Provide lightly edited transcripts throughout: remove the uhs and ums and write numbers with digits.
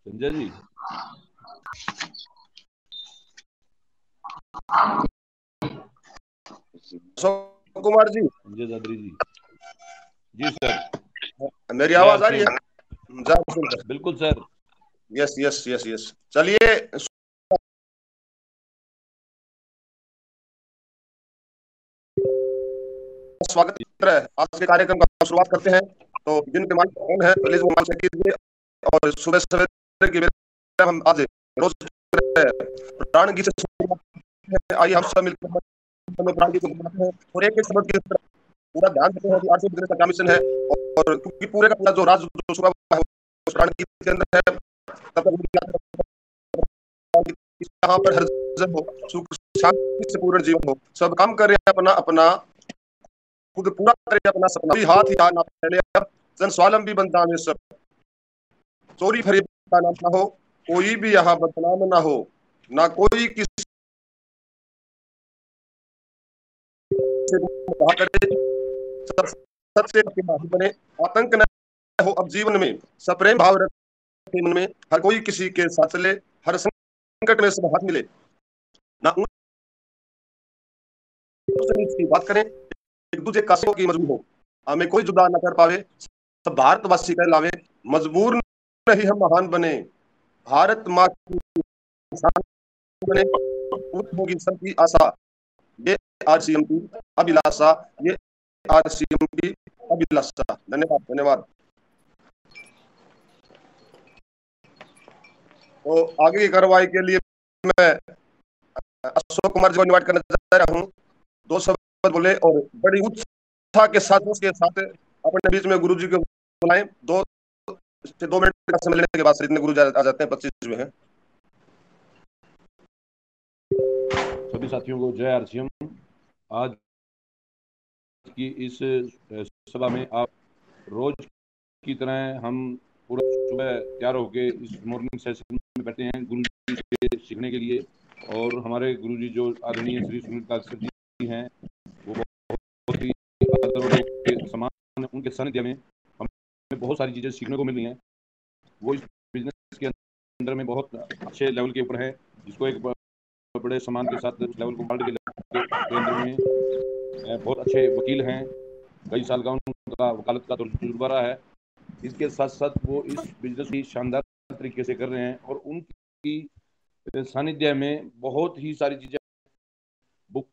संजय जी, अशोक कुमार जी, संजय दादरी जी। जी sir, मेरी जय आवाज आ रही हरसिम। है? सर, बिल्कुल sir. Yes yes yes yes, चलिए स्वागत है। आज के कार्यक्रम का शुरुआत करते हैं। तो जिनके माइक ऑन है प्लीज वो माइक कीजिए। और सुबह सवेरे की बेला हम आज रोज प्राण गीत से शुरुआत है। आइए हम सब मिलकर हम प्राण गीत को गाते हैं और एक एक शब्द की तरफ पूरा ध्यान देते हैं कि आज से बिजनेस का क्या मिशन है। और क्योंकि पूरे का पूरा जो राज जो शुरू हुआ है उस प्राण गीत के अंदर है, तब तक यहाँ पर हर जन हो, सुख शांति से पूर्ण जीवन हो, सब काम कर रहे हैं अपना अपना, खुद पूरा करे अपना सपना, कोई हाथ या ना फैले अब, जन स्वावलंबी बनता है सब, चोरी फरेब का नाम ना हो, कोई भी यहाँ बदनाम ना हो, ना कोई किसी से कहा करे, सब सबसे बने, आतंक न हो अब जीवन में, सप्रेम भाव रखे मन में, हर कोई किसी के साथ चले, हर संकट में सब हाथ मिले, ना ऊंच की बात करें, एक दूसरे का की मजबूर हो, हमें कोई जुदा न कर पावे, सब भारतवासी कहलावे, मजबूर नहीं हम महान बने, भारत माँ की शान बने, पूरी होगी सबकी आशा, ये आरसीएम की अभिलाषा, ये आरसीएम की अभिलाषा। धन्यवाद धन्यवाद। तो आगे की कार्रवाई के लिए मैं अशोक कुमार जी को इनवाइट करना चाह रहा हूँ। दो शब्द बोले और बड़ी उत्साह के साथ उसके साथ अपने बीच में गुरु जी को बुलाएं। 2 मिनट का समय लेने के बाद इतने गुरु आ जाते हैं, 25 में है। सभी साथियों को जय हरसिम। आज की इस सभा में आप रोज की तरह हम पूरा सुबह तैयार होके इस मॉर्निंग सेशन में बैठे हैं गुरु जी से सीखने के लिए। और हमारे गुरु जी जो आदरणीय श्री सुनील काकसर जी हैं, वो बहुत ही आदर के समान, उनके सानिध्य में हमें बहुत सारी चीज़ें सीखने को मिल रही हैं। वो इस बिजनेस के अंदर में बहुत अच्छे लेवल के ऊपर है, जिसको एक बड़े सम्मान के साथ उस लेवल को वर्ल्ड के अंदर में बहुत अच्छे वकील हैं, कई साल का उनका वकालत का तजुर्बा रहा है। इसके साथ साथ वो इस बिजनेस की शानदार तरीके से कर रहे हैं और उनकी सानिध्य में बहुत ही सारी चीजें, बुक,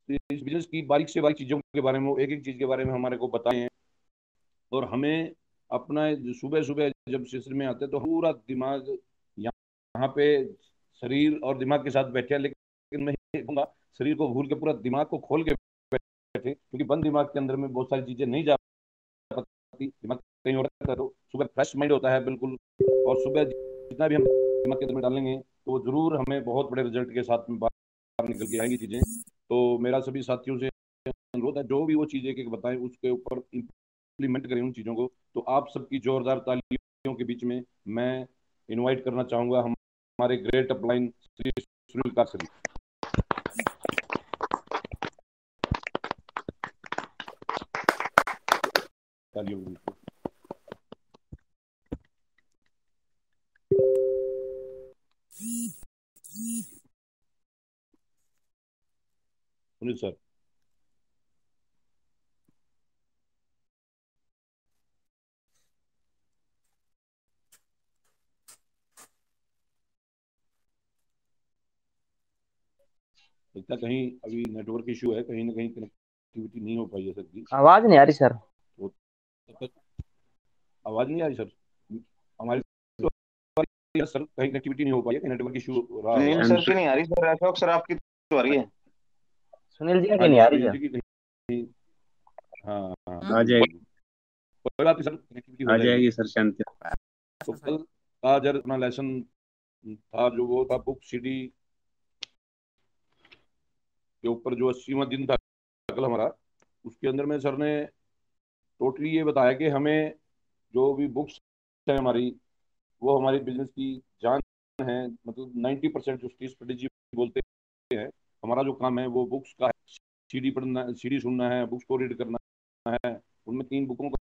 इस बिजनेस की बारीक से बारीक चीजों के बारे में, वो एक एक चीज के बारे में हमारे को बताए हैं। और हमें अपना सुबह सुबह जब सेशन में आते हैं तो पूरा दिमाग यहाँ पे शरीर और दिमाग के साथ बैठे हैं, लेकिन मैं कहूँगा शरीर को भूल के पूरा दिमाग को खोल के बैठे, क्योंकि बंद दिमाग के अंदर में बहुत सारी चीजें नहीं जा पाती, दिमाग कहीं और रहता है। तो सुबह फ्रेश माइंड होता है बिल्कुल, और सुबह जितना भी हम दिमाग के अंदर में डालेंगे तो वो जरूर हमें बहुत बड़े रिजल्ट के साथ में बाहर निकल के आएंगी चीजें। तो मेरा सभी साथियों से अनुरोध है, जो भी वो चीजें एक बताएं उसके ऊपर इम्प्लीमेंट करें उन चीजों को। तो आप सबकी जोरदार तालियों के बीच में मैं इनवाइट करना चाहूंगा हमारे ग्रेट अपलाइन श्री सुनील काकसर जी। तालियों सुनील सर। लगता कहीं अभी नेटवर्क इशू है, कहीं ना कहीं कनेक्टिविटी नहीं हो पाई है सर जी। आवाज नहीं आ रही सर। तो आवाज नहीं आ रही सर हमारी सर, कहीं कनेक्टिविटी नहीं हो पाई है, नेटवर्क इशू रहा सुनील होगा। सर की नहीं आ रही सर, अशोक सर आपकी तो आ रही है। सुनील जी की हाँ नहीं जी, आ रही सुनील सर। जी की कहीं, हाँ आ जाएगी, कोई बात नहीं सर, कनेक्टिविटी आ हो जाएगी जाएगी सर शांति। तो कल का जब अपना लेसन था जो वो था बुक सिटी के ऊपर, जो 80वां दिन था कल हमारा, उसके अंदर में सर ने टोटली ये बताया कि हमें जो भी बुक्स है हमारी, वो हमारी बिजनेस की जान है। मतलब 90% जो स्ट्रेटेजी बोलते हैं, हमारा जो काम है वो बुक्स का है। सीडी पढ़ना, सीडी सुनना है, बुक्स को रीड करना है। उनमें 3 बुकों का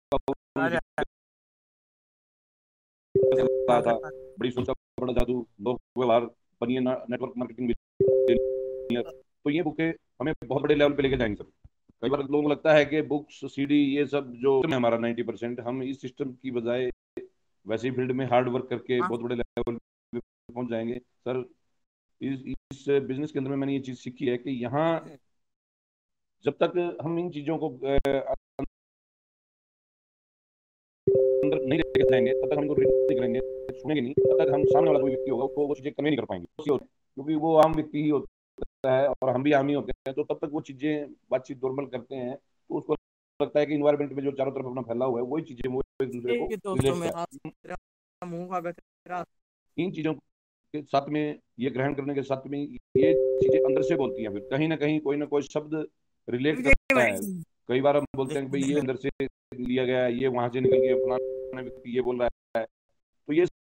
था, बड़ी सोचा बड़ा जादू, लोक व्यवहार, बनिए नेटवर्क मार्केटिंग, तो ये बुकें हमें बहुत बड़े लेवल पे लेके जाएंगे सर। कई बार लोगों को लगता है कि बुक्स, सीडी, ये सब जो है हमारा 90%, हम इस सिस्टम की बजाय वैसे ही फील्ड में हार्ड वर्क करके बहुत बड़े लेवल पे पहुंच जाएंगे सर। इस बिजनेस के अंदर में मैंने ये चीज सीखी है कि यहाँ जब तक हम इन चीजों को अंदर नहीं लेके जाएंगे, तब तक हम इनको रीड नहीं करेंगे, सुनेंगे नहीं, तब तक हम सामने वाला कोई व्यक्ति होगा उसको वो चीजें कन्वे नहीं कर पाएंगे, क्योंकि वो आम व्यक्ति ही होता है और हम भी आम ही होते हैं। तो तब तक वो चीजें बातचीत नॉर्मल करते हैं, तो उसको लगता है कि इन्वायरमेंट में जो चारों तरफ अपना फैला हुआ है वही चीजें वो एक दूसरे को रिलेट कर इन चीजों के साथ में, ये ग्रहण करने के साथ में ये चीजें अंदर से बोलती हैं, फिर कहीं ना कोई शब्द रिलेट करता है। कई बार हम बोलते हैं कि भाई ये अंदर से लिया गया है, ये वहां से निकल गया, फलाना व्यक्ति ये बोल रहा है। तो ये सब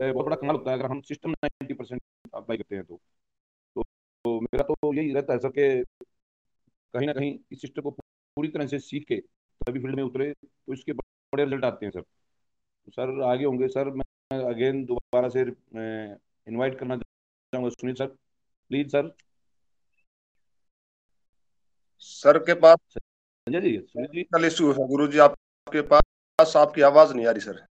बहुत बड़ा कमाल होता है अगर हम सिस्टम 90% अप्लाई करते हैं तो मेरा तो यही रहता है सर कि कहीं ना कहीं इस सिस्टम को पूरी तरह से सीख के तभी फील्ड में उतरे तो इसके बड़े रिजल्ट आते हैं सर। तो सर आगे होंगे सर, मैं अगेन दोबारा से इनवाइट करना चाहूंगा Sunil sir, please sir. Sir के पास संजय जी, सुनील जी, कल इशू है गुरु जी, आपके पास आपकी आवाज नहीं आ रही सर।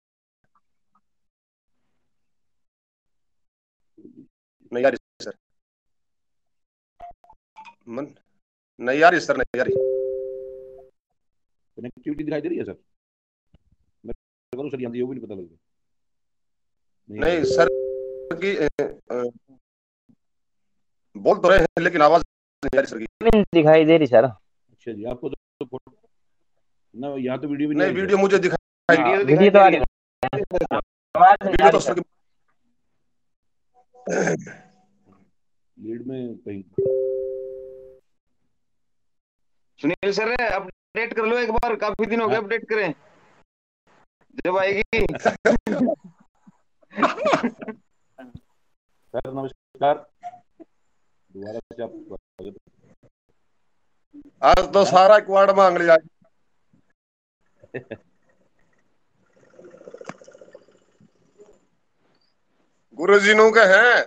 नहीं आ रही सर, नहीं आ रही सर, नहीं आ रही। कनेक्टिविटी दिखाई दे रही है सर? मेरे को सर यहाँ वो भी नहीं पता लग रहा। नहीं सर की बोल तो रहे हैं लेकिन आवाज नहीं आ रही सर की। दिखाई दे रही सर। अच्छा जी, आपको तो ना यहाँ तो वीडियो भी नहीं, वीडियो मुझे दिखाई, वीडियो तो आ रही है, आवाज नहीं आ वीडियो तो रही सर लीड में कहीं। सुनील सर अपडेट कर लो एक बार, काफी दिन हो गए अपडेट करें, जब आएगी। सर नमस्कार, दोबारा से आप आज तो सारा क्वाड मांग लिया। गुरु जी नु के हैं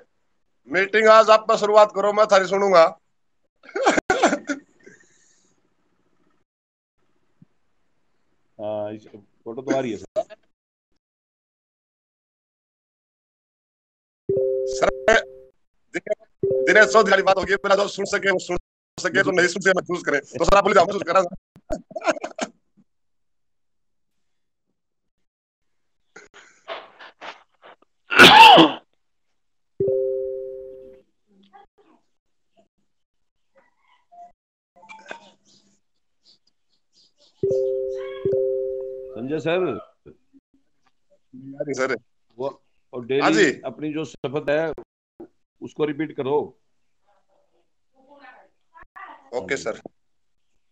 मीटिंग आज आप शुरुआत करो, मैं थारी सुनूंगा। फोटो तो आ रही है सर। दिनेश चौधरी वाली बात होगी, मेरा जो सुन सके वो सुन सके, तो नहीं सुन सके महसूस करे, तो सर आप बोले महसूस करा। संजय सर, सर वो और डेली अपनी जो शपथ है उसको रिपीट करो। Okay sir.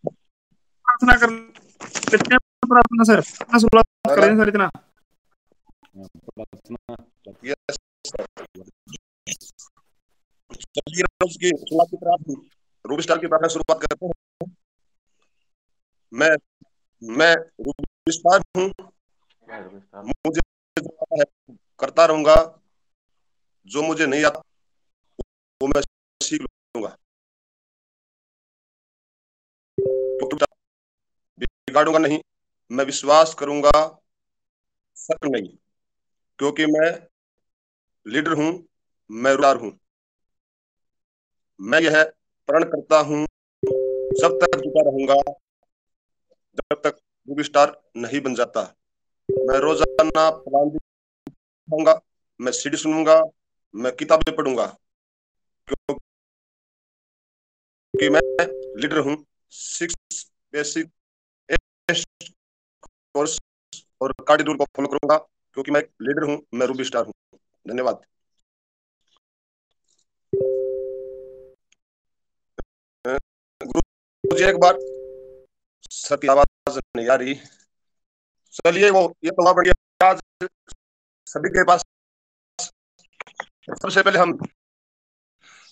प्रार्थना कर लेते हैं, प्रार्थना सर, अपना शुरुआत करें सर। इतना यस सर, चलिए रोज की शुरुआत की तरफ रूबी स्टार की प्रार्थना शुरुआत करते हैं। मैं रूबी स्टार हूँ, मुझे जो आता है करता रहूंगा, जो मुझे नहीं आता वो मैं सीख लूंगा, बिगाड़ूंगा नहीं, मैं विश्वास करूंगा, शक नहीं, क्योंकि मैं लीडर हूं, मैं रूलर हूं। मैं यह प्रण करता हूं, जब तक जुटा रहूंगा, जब तक रूबी स्टार नहीं बन जाता। मैं रोजाना प्लान दिखाऊंगा, मैं सीडी सुनूंगा, मैं किताबें पढ़ूंगा, क्योंकि मैं लीडर हूं। 6 बेसिक कोर्स और कार्डी रूल को फॉलो करूंगा, क्योंकि मैं लीडर हूं, मैं रूबी स्टार हूं। धन्यवाद। गुरु जी एक बार सर की आवाज नहीं आ रही। चलिए वो ये तो बढ़िया, आज सभी के पास सबसे पहले हम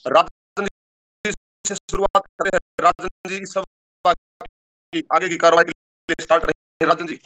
राजन जी से शुरुआत करते हैं। राजन जी सब की आगे की कार्रवाई के लिए स्टार्ट रहे। राजन जी।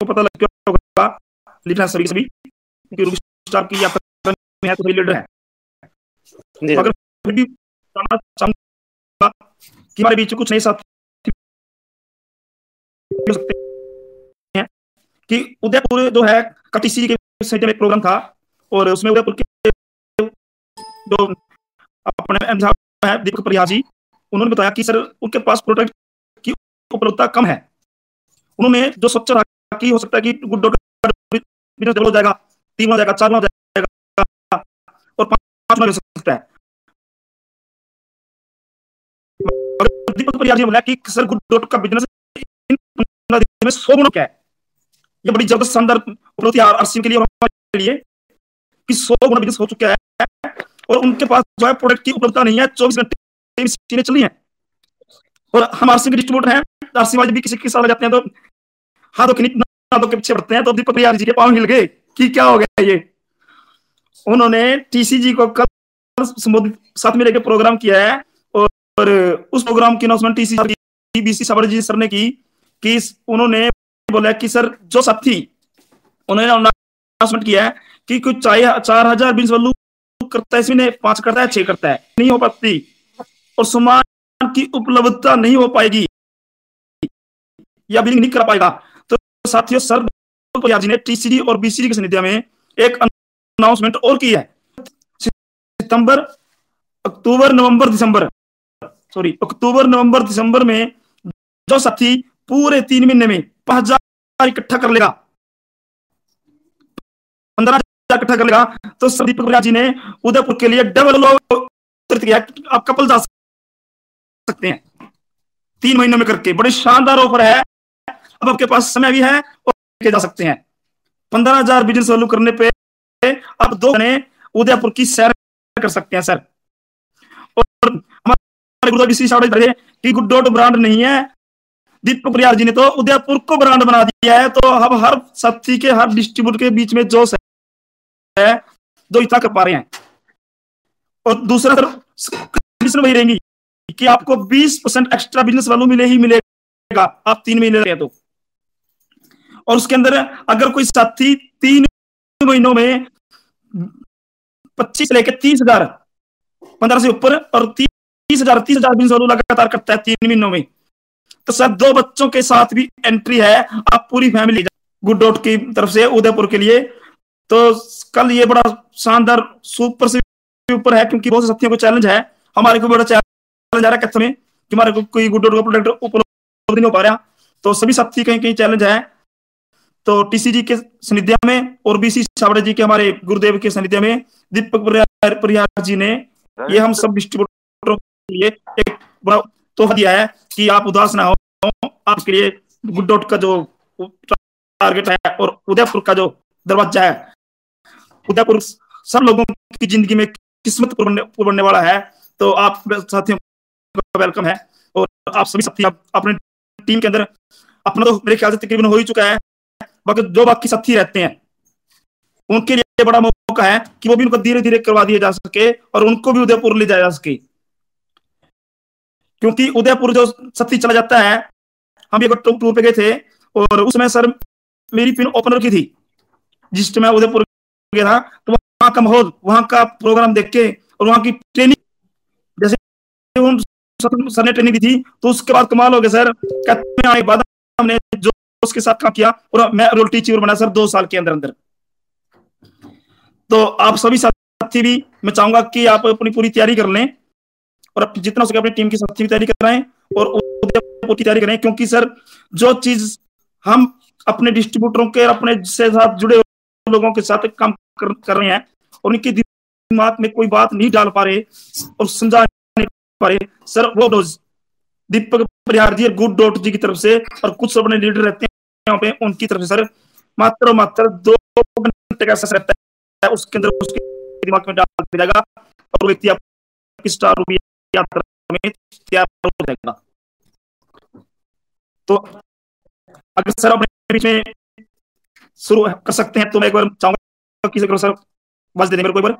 आपको पता लग गया होगा लीडर सभी सभी क्योंकि रूबी स्टार की यात्रा में है तो सभी लीडर हैं। मगर फिर भी जानना चाहूंगा कि हमारे बीच कुछ नए साथी हो सकते हैं कि उदयपुर जो है टीसीजी के सेंटर में प्रोग्राम था और उसमें उदयपुर के जो अपने है दीपक परिहार जी, उन्होंने बताया कि सर उनके पास प्रोडक्ट की उपलब्धता कम है। उन्होंने जो सोचा था कि हो सकता है कि गुड डॉट बिजनेस डबल हो जाएगा, 3 गुना हो जाएगा, 4 गुना हो जाएगा और 5 गुना हो सकता है। दीपक परिहार जी ने बोला कि सर गुड डॉट का बिजनेस इन 15 दिन में 100 गुना क्या है। ये बड़ी जबरदस्त शानदार उपलब्धि आरसीएम के लिए और हमारे लिए कि 100 गुना बिजनेस हो चुका है और उनके पास जो है प्रोडक्ट की उपलब्धता नहीं है, 24 घंटे मशीनें चल रही हैं और हम आरसीएम के डिस्ट्रीब्यूटर हैं। आरसीएम वाले भी किसी के साथ जाते हैं तो हाथों के हाथों के पीछे बढ़ते हैं, तो दीपक परिहार जी के पांव हिल गए कि क्या हो गया ये। उन्होंने टीसीजी को कल संबोधित साथ में लेकर प्रोग्राम किया है और उस प्रोग्राम की अनाउंसमेंट टीसीजी बीसी साबर जी सर ने की कि उन्होंने बोला कि सर जो साथी उन्होंने अनाउंसमेंट किया है कि कुछ 4000 बिजनेस वैल्यू करता है, इसमें 5 करता है, 6 करता है, नहीं हो पाती और सामान की उपलब्धता नहीं हो पाएगी या बिलिंग नहीं कर पाएगा। तो साथियों सर परिहार जी ने टीसीडी और बीसीडी की सनिध्या में एक अनाउंसमेंट और की है। अक्टूबर नवंबर दिसंबर में जो साथी पूरे 3 महीने में 5000 इकट्ठा कर लेगा, 15,000 इकट्ठा कर लेगा, तो सर दीपक परिहार जी ने उदयपुर के लिए डबल किया। आप कपल जा सकते हैं 3 महीनों में करके, बड़ी शानदार ऑफर है। अब आपके पास समय भी है और के जा सकते हैं। 15,000 बिजनेस वैल्यू करने पे आप 2 महीने उदयपुर की सैर कर सकते हैं सर। और हमारे गुरुदेव कि गुड डॉट ब्रांड नहीं है, दीपक परिहार जी ने तो उदयपुर को ब्रांड बना दिया है। तो अब हर साथी के हर डिस्ट्रीब्यूटर के बीच में जो है जो इतना कर पा रहे हैं। और दूसरा सर वही रहेंगी कि आपको 20% एक्स्ट्रा बिजनेस वैल्यू मिलेगा आप 3 महीने रहे तो। और उसके अंदर अगर कोई साथी 3 महीनों में 25 लेके 30,000 15 से ऊपर और 30,000 बिजनेस वैल्यू लगातार करता है 3 महीनों में, तो सर 2 बच्चों के साथ भी एंट्री है, आप पूरी फैमिली गुड डॉट की तरफ से उदयपुर के लिए। तो कल ये बड़ा शानदार सुपर से ऊपर है क्योंकि बहुत से साथियों को चैलेंज है, हमारे को बड़ा चैलेंज आ रहा है कच्छ में कि हमारे को कोई गुड डॉट का प्रोडक्ट उपलब्ध नहीं हो पा रहा। तो सभी साथी कहीं कहीं चैलेंज है। तो टीसीजी के सानिध्य में और बीसी सावड़े जी के हमारे गुरुदेव के सानिध्य में दीपक परिहार जी ने ये हम सब डिस्ट्रीब्यूटरों के लिए एक बड़ा तोहफा दिया है कि आप उदास ना हो, आपके लिए गुड डॉट का जो टारगेट है और उदयपुर का जो दरवाजा है, उदयपुर सब लोगों की जिंदगी में किस्मत बनने वाला है। तो आप साथियों का वेलकम है और आप सभी साथी अपने टीम के अंदर अपना तो मेरे ख्याल से तकरीबन हो ही चुका है, बाकी साथी रहते हैं उनके लिए बड़ा मौका है कि वो भी उनको धीरे धीरे करवा दिया जा सके और उनको भी उदयपुर ले जाया जा सके। क्योंकि उदयपुर जो साथी चला जाता है, हम एक टूर पे गए थे और उसमें सर मेरी पिन ओपनर की थी जिस समय उदयपुर गया था, तो वहां का माहौल, वहां का प्रोग्राम देख के और वहां की ट्रेनिंग, जैसे सर ने ट्रेनिंग दी थी तो उसके बाद कमाल हो गया सर। कहते आने के बाद हमने जो उसके साथ काम किया और मैं रोल टीचर बना सर 2 साल के अंदर अंदर। तो आप सभी साथी भी मैं चाहूंगा कि आप अपनी पूरी तैयारी कर लें और जितना हो सके अपनी टीम की साथी की तैयारी कराएं और उदयपुर की तैयारी करें। क्योंकि सर जो चीज हम अपने डिस्ट्रीब्यूटरों के अपने से साथ जुड़े लोगों के साथ काम कर रहे हैं और उनके दिमाग में कोई बात नहीं डाल पा रहे और समझा नहीं पा रहे सर, वो रोज दीपक परिहार जी गुड डॉट जी की तरफ से और कुछ अपने लीडर रहते हैं यहाँ पे उनकी तरफ से सर मात्र 2 घंटे का असर रहता है, उसके अंदर उसके दिमाग में डाल दिया जाएगा और व्यक्ति आपकी स्टार यात्रा में तैयार हो जाएगा। तो अगर सर अपने बीच में शुरू कर सकते हैं तो मैं एक बार चाहूंगा कि सर बस दे दें मेरे को एक बार।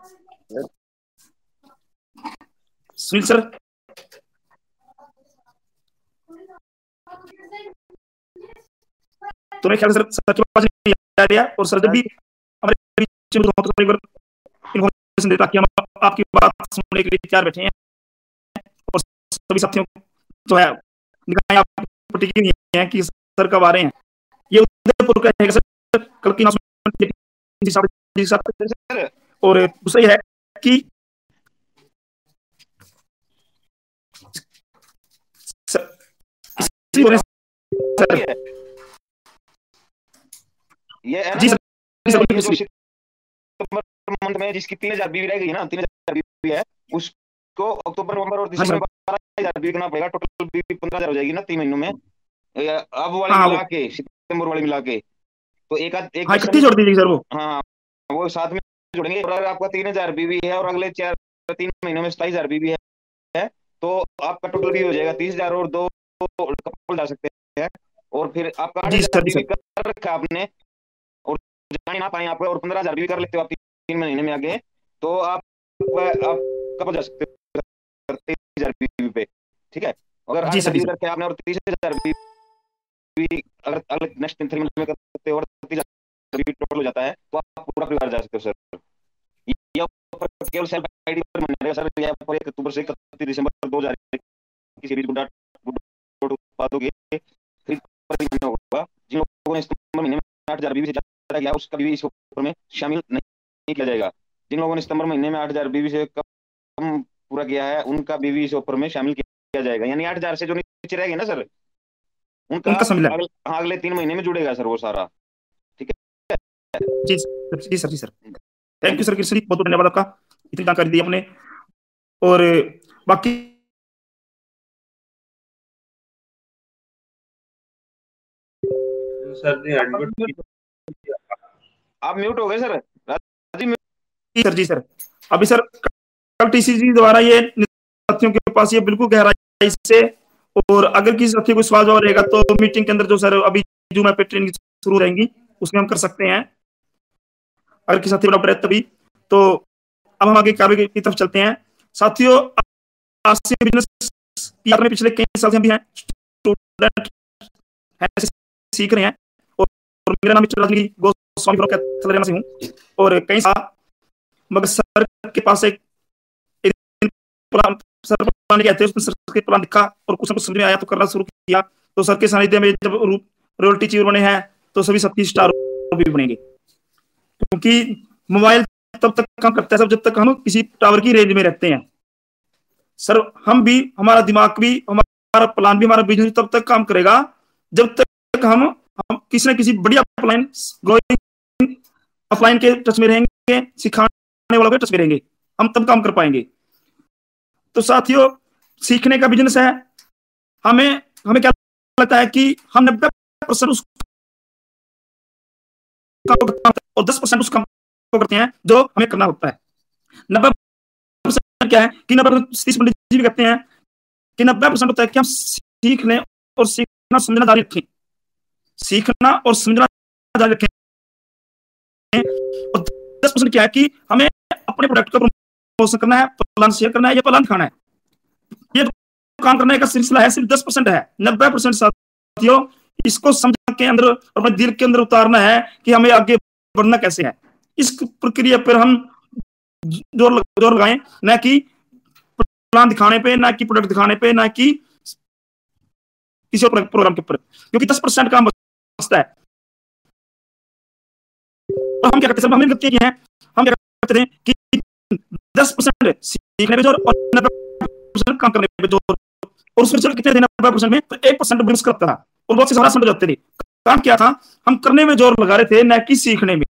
सुनील सर तो मेरे ख्याल से सर की आवाज नहीं आ रही है, और सर जब भी हमारे बीच में तो एक बार इन्फॉर्मेशन देता कि हम आपकी बात सुनने के लिए तैयार बैठे हैं, और सभी साथियों जो है निगाहें आपकी पट्टी नहीं है कि सर कब आ रहे हैं। ये उदयपुर का है सर, कल की सर। और दूसरा है कि सर ये जी सर मंथ में जिसकी 3000 बीवी रह गई ना, 3000 बीवी है, उसको अक्टूबर नवंबर और दिसंबर में 12000 बीवी करना पड़ेगा। टोटल बीवी 15000 हो जाएगी ना 3 महीनों में, अब वाली मिला के, सितंबर वाली मिला के, तो एक इकट्ठी जोड़ दीजिए सर वो। हाँ वो साथ में जोड़ेंगे। और अगर आपका 3000 बीवी है और अगले 3 महीनों में 27000 बीवी है, तो आपका टोटल भी हो जाएगा 30000, और 2 कपल जा सकते हैं। और फिर आपका 8000 बीवी कर रखा आपने और जाने ना पाए आप, और 15000 बीवी कर लेते हो आप 3 महीने में आगे, तो आप कब जा सकते हो 30000 बीवी पे, ठीक है। अगर 8000 बीवी करके आपने और 30000 बीवी अगर नेक्स्ट 3 महीने में करते हो और 30000 बीवी टोटल हो जाता है, तो आप पूरा परिवार जा सकते हो सर। ये केवल सेल्फ आईडी पर बनेगा सर। ये 1 अक्टूबर से 31 दिसंबर 2021 की सीरीज गुड्डा उत्पादोगे होगा। जिन लोगों ने सितंबर महीने में 8000 बीवी से ज्यादा किया, उसका बीवी इस ऑफर में शामिल नहीं किया जाएगा। जिन लोगों ने सितंबर महीने में 8000 बीवी से कम पूरा किया है, उनका बीवी इस ऑफर में शामिल किया जाएगा। यानी 8000 से जो नीचे रहेंगे ना सर, उनका अगले 3 महीने में जुड़ेगा सर वो सारा, ठीक है। जी सर, जी sir, thank you sir Krishna ji, बहुत बहुत धन्यवाद आपका, इतनी जानकारी दी आपने। और बाकी सर ने आप म्यूट हो गए सर। सर जी सर, अभी सर कल टीसीजी द्वारा ये साथियों के पास ये बिल्कुल गहराई से, और अगर किसी साथी को सवाल जवाब रहेगा तो मीटिंग के अंदर जो सर अभी जूम पे ट्रेनिंग शुरू रहेंगी उसमें हम कर सकते हैं, अगर किसी साथी बड़ा तभी। तो अब हम आगे कार्य की तरफ चलते हैं साथियों। आज से बिजनेस की यात्रा में पिछले कई साल से हम भी हैं, स्टूडेंट हैं, सीख रहे हैं। और मेरा नाम राजनी गोस्वामी हरियाणा से हूँ, और कई साल मगर सर के पास एक सर प्लान कहते हैं, उसने सर के प्लान दिखा और कुछ न कुछ समझ में आया तो करना शुरू किया। तो सर के सानिध्य में जब रॉयल्टी चीफ बने हैं तो सभी सबकी स्टार भी बनेंगे, क्योंकि मोबाइल तब तक काम करता है सब जब तक हम किसी टावर की रेंज में रहते हैं। सर हम भी, हमारा दिमाग भी, हमारा प्लान भी, हमारा बिजनेस तब तक काम करेगा जब तक हम किसी न किसी बढ़िया ऑफलाइन ग्रोइंग ऑफलाइन के टच में रहेंगे, सिखाने वालों के टच में रहेंगे, हम तब काम कर पाएंगे। तो साथियों सीखने का बिजनेस है, हमें क्या लगता है कि हम 90% उस और 10% उस काम को करते हैं जो हमें करना होता है। 90% क्या है कि 90% पंडित जी भी कहते हैं कि 90% होता है कि हम सीख लें और सीखना समझना जारी रखें, सीखना और समझना जारी रखें। और 10% क्या है कि हमें अपने प्रोडक्ट का प्रमोशन करना है, प्लान शेयर करना है या प्लान दिखाना है। ये काम करने का सिलसिला है, सिर्फ 10% है। 90% साथियों इसको समझ के अंदर अपने दिल के अंदर उतारना है कि हमें आगे बढ़ना कैसे है। इस प्रक्रिया पर हम जोर लगाएं, ना कि प्लान दिखाने पे, ना कि प्रोडक्ट दिखाने पे, ना कि किसी और प्रोग्राम के ऊपर, क्योंकि 10% काम बचता है। और हम क्या करते हैं, हमने गलती की है, हम क्या करते हैं कि 10% सीखने पे जोर और 90% काम करने पे जोर, और उस रिजल्ट कितने थे 90% में, तो 1% बिजनेस करता था और बहुत से सारा समझ जाते थे। काम क्या था, हम करने में जोर लगा रहे थे, ना कि सीखने में।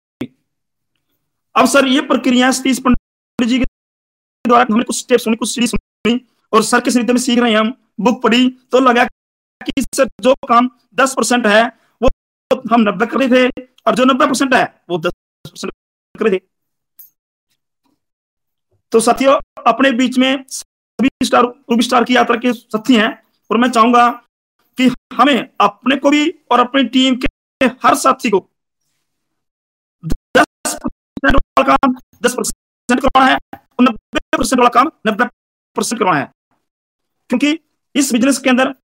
अब सर ये प्रक्रिया सतीश पंडित जी के द्वारा हमने कुछ स्टेप्स सुनी, कुछ सीढ़ी सुनी, और सर के सानिध्य में सीख रहे हैं, हम बुक पढ़ी तो लगा कि सर जो काम 10% है वो हम 90 कर रहे थे, और जो 90% है वो 10% कर रहे थे। तो साथियों अपने बीच में सभी रूबी स्टार की यात्रा के साथी हैं, और मैं चाहूंगा कि हमें अपने को भी और अपनी टीम के हर साथी को 10% वाला काम 10% करवाना है और 90% वाला काम 90% करवाना है, क्योंकि इस बिजनेस के अंदर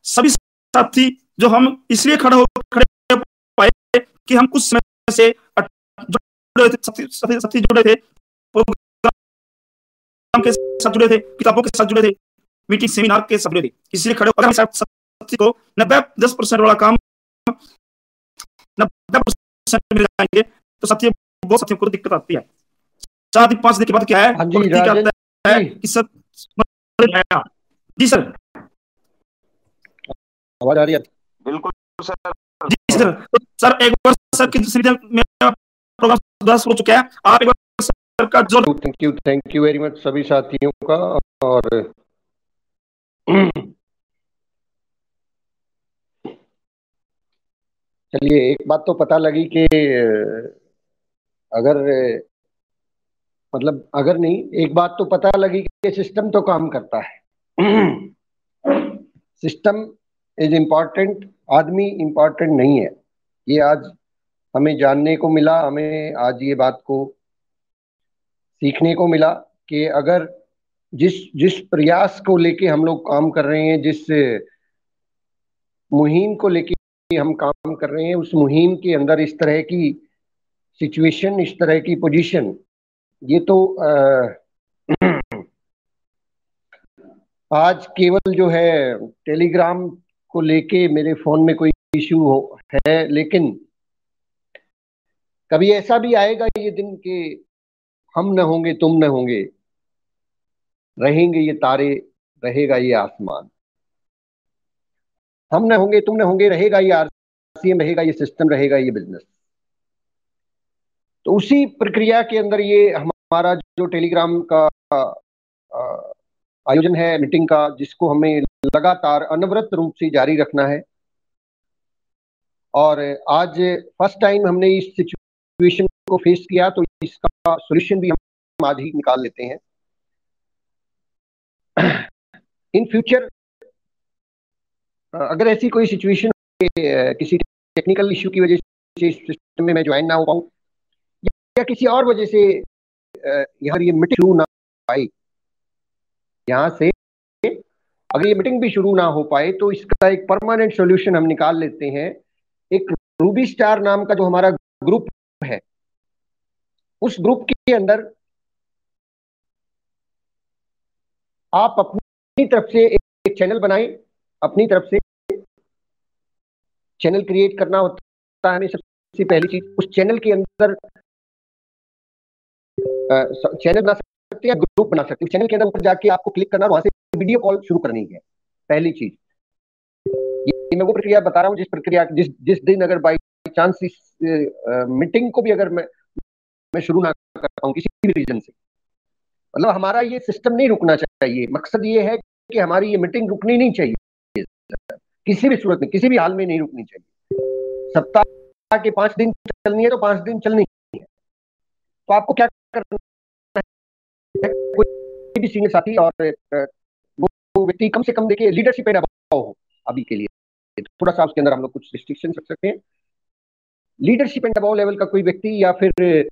सभी साथी जो हम इसलिए खड़े पाए कि हम कुछ समय से जुड़े थे, साथी जुड़े थे, प्रोग्राम के साथ जुड़े थे, किताबों के साथ जुड़े थे, मीटिंग सेमिनार के साथ जुड़े थे। इसलिए खड़े होकर साथी को 90-10% वाला काम 90% मिल जाएंगे तो साथियों बहुत साथियों को दिक्कत आती है। 4-5 दिन के बाद क्या है, कि सब जी सर, आवाज आ रही है? बिल्कुल सर। जी सर, तो सर एक बार सर की मेरा प्रोग्राम हो चुका है, आप एक बार सर का जोर। थैंक यू वेरी मच सभी साथियों का। और चलिए, एक बात तो पता लगी कि अगर नहीं, एक बात तो पता लगी कि सिस्टम तो काम करता है। सिस्टम इज इम्पॉर्टेंट, आदमी इम्पॉर्टेंट नहीं है। ये आज हमें जानने को मिला, हमें आज ये बात को सीखने को मिला कि अगर जिस प्रयास को लेके हम लोग काम कर रहे हैं, जिस मुहिम को लेके हम काम कर रहे हैं, उस मुहिम के अंदर इस तरह की सिचुएशन, इस तरह की पोजीशन, ये तो आज केवल जो है टेलीग्राम को लेके मेरे फोन में कोई इश्यू है, लेकिन कभी ऐसा भी आएगा ये दिन कि हम न होंगे, तुम न होंगे, रहेंगे ये तारे, रहेगा ये आसमान। हम न होंगे, तुम न होंगे, रहेगा ये आरसीएम, रहेगा ये सिस्टम, रहेगा ये बिजनेस। तो उसी प्रक्रिया के अंदर ये हमारा जो टेलीग्राम का आयोजन है, मीटिंग का, जिसको हमें लगातार अनवरत रूप से जारी रखना है। और आज फर्स्ट टाइम हमने इस सिचुएशन को फेस किया, तो इसका सॉल्यूशन भी हम आज ही निकाल लेते हैं। इन फ्यूचर अगर ऐसी कोई सिचुएशन किसी टेक्निकल इश्यू की वजह से इस सिस्टम में मैं ज्वाइन ना हो पाऊं, या किसी और वजह से यहाँ ये मीटिंग शुरू ना पाई, यहाँ से अगर ये मीटिंग भी शुरू ना हो पाए, तो इसका एक परमानेंट सॉल्यूशन हम निकाल लेते हैं। एक रूबी स्टार नाम का जो हमारा ग्रुप है, उस ग्रुप के अंदर आप अपनी तरफ से एक चैनल बनाएं। अपनी तरफ से चैनल क्रिएट करना होता है सबसे पहली चीज। उस चैनल के अंदर चैनल बना सकते हैं, ग्रुप बना सकते हैं। चैनल के अंदर ऊपर जाके आपको क्लिक करना, वहां से वीडियो कॉल शुरू करनी है, पहली चीज। ये मैं वो प्रक्रिया बता रहा हूँ जिस दिन अगर बाई चांस इस मीटिंग को भी अगर मैं शुरू ना कर पाऊँ किसी भी रीजन से, मतलब हमारा ये सिस्टम नहीं रुकना चाहिए। मकसद ये है कि हमारी ये मीटिंग रुकनी नहीं चाहिए, किसी भी सूरत में, किसी भी हाल में नहीं रुकनी चाहिए। सप्ताह के 5 दिन चलनी है तो 5 दिन चलनी है। तो आपको क्या करना है, कोई भी सीनियर साथी और वो व्यक्ति कम से कम देखिए लीडरशिप पे दबाव हो। अभी के लिए थोड़ा सा उसके अंदर हम लोग कुछ रिस्ट्रिक्शन रख सकते हैं। लीडरशिप एंड दबाव लेवल का कोई व्यक्ति, या फिर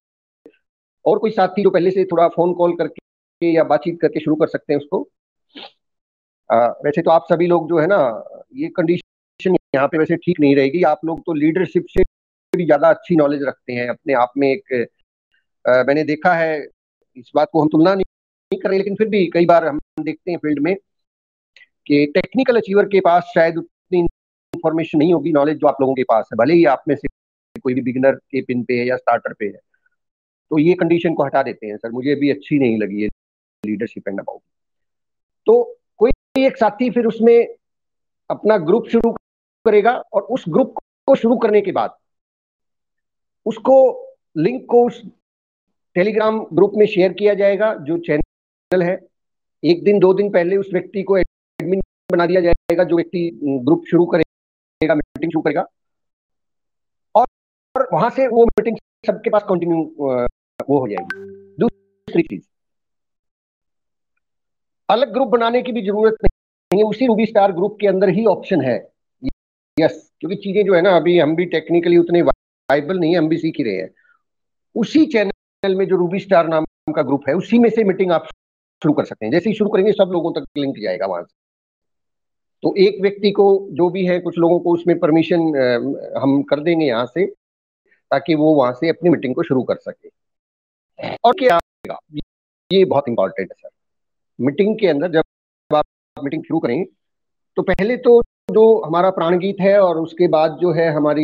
और कोई साथी जो पहले से थोड़ा फोन कॉल करके या बातचीत करके शुरू कर सकते हैं उसको। वैसे तो आप सभी लोग जो है ना, ये कंडीशन यहाँ पे वैसे ठीक नहीं रहेगी। आप लोग तो लीडरशिप से भी ज्यादा अच्छी नॉलेज रखते हैं अपने आप में। एक मैंने देखा है, इस बात को हम तुलना नहीं कर रहे, लेकिन फिर भी कई बार हम देखते हैं फील्ड में कि टेक्निकल अचीवर के पास शायद उतनी इंफॉर्मेशन नहीं होगी, नॉलेज जो आप लोगों के पास है, भले ही आप में से कोई भी बिगिनर के पिन पे है या स्टार्टर पे है। तो ये कंडीशन को हटा देते हैं सर, मुझे भी अच्छी नहीं लगी है लीडरशिप एंड अबाउट। तो कोई एक साथी फिर उसमें अपना ग्रुप शुरू करेगा, और उस ग्रुप को शुरू करने के बाद उसको लिंक को उस टेलीग्राम ग्रुप में शेयर किया जाएगा जो चैनल है। 1 दिन 2 दिन पहले उस व्यक्ति को एडमिन बना दिया जाएगा, जो व्यक्ति ग्रुप शुरू करेगा, मीटिंग शुरू करेगा, और वहां से वो मीटिंग सबके पास कंटिन्यू वो हो जाएगी। दूसरी चीज, अलग ग्रुप बनाने की भी जरूरत नहीं है, उसी रूबी स्टार ग्रुप के अंदर ही ऑप्शन है। यस, क्योंकि चीजें जो है ना, अभी हम भी टेक्निकली उतने वाइबल नहीं है, हम भी सीख ही रहे हैं। उसी चैनल में जो रूबी स्टार नाम का ग्रुप है, उसी में से मीटिंग आप शुरू कर सकते हैं। जैसे ही शुरू करेंगे सब लोगों तक लिंक जाएगा वहां से। तो एक व्यक्ति को जो भी है, कुछ लोगों को उसमें परमिशन हम कर देंगे यहाँ से, ताकि वो वहां से अपनी मीटिंग को शुरू कर सके। और क्या, ये बहुत इंपॉर्टेंट है सर। मीटिंग के अंदर जब आप मीटिंग शुरू करें तो पहले तो जो हमारा प्राण गीत है और उसके बाद जो है हमारी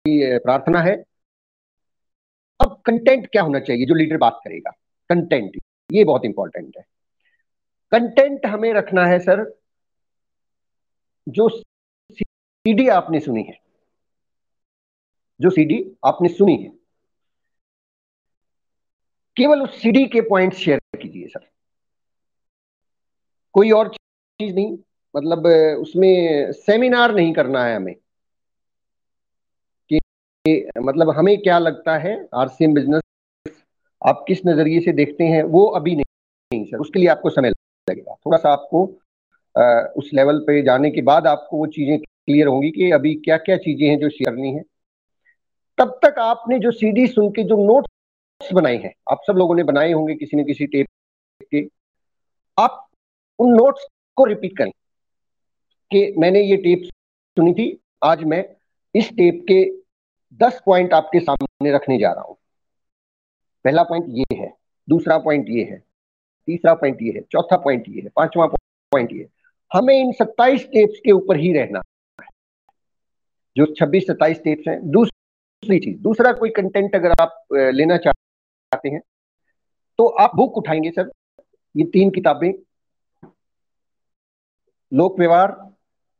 प्रार्थना है। अब कंटेंट क्या होना चाहिए जो लीडर बात करेगा, कंटेंट, ये बहुत इंपॉर्टेंट है। कंटेंट हमें रखना है सर, जो सीडी आपने सुनी है, जो सीडी आपने सुनी है, केवल उस सीडी के पॉइंट्स शेयर कीजिए सर, कोई और चीज नहीं। मतलब उसमें सेमिनार नहीं करना है हमें कि मतलब हमें क्या लगता है आरसीएम बिजनेस आप किस नजरिए से देखते हैं, वो अभी नहीं सर। उसके लिए आपको समय लगेगा, थोड़ा सा आपको उस लेवल पे जाने के बाद आपको वो चीजें क्लियर होंगी कि अभी क्या क्या चीजें हैं जो शेयर करनी है। तब तक आपने जो सीडी सुन के जो नोट्स बनाए हैं, आप सब लोगों ने बनाए होंगे किसी न किसी टेप के, आप उन नोट्स को रिपीट करें कि मैंने ये टेप सुनी थी, आज मैं इस टेप के 10 पॉइंट आपके सामने रखने जा रहा हूं। पहला पॉइंट ये है, दूसरा पॉइंट ये है, तीसरा पॉइंट ये है, चौथा पॉइंट ये है, पांचवा पॉइंट ये है। हमें इन 27 टेप्स के ऊपर ही रहना है, जो 26-27 टेप्स हैं। दूसरी चीज, दूसरा कोई कंटेंट अगर आप लेना चाहते हैं तो आप बुक उठाएंगे सर, ये 3 किताबें, लोक व्यवहार,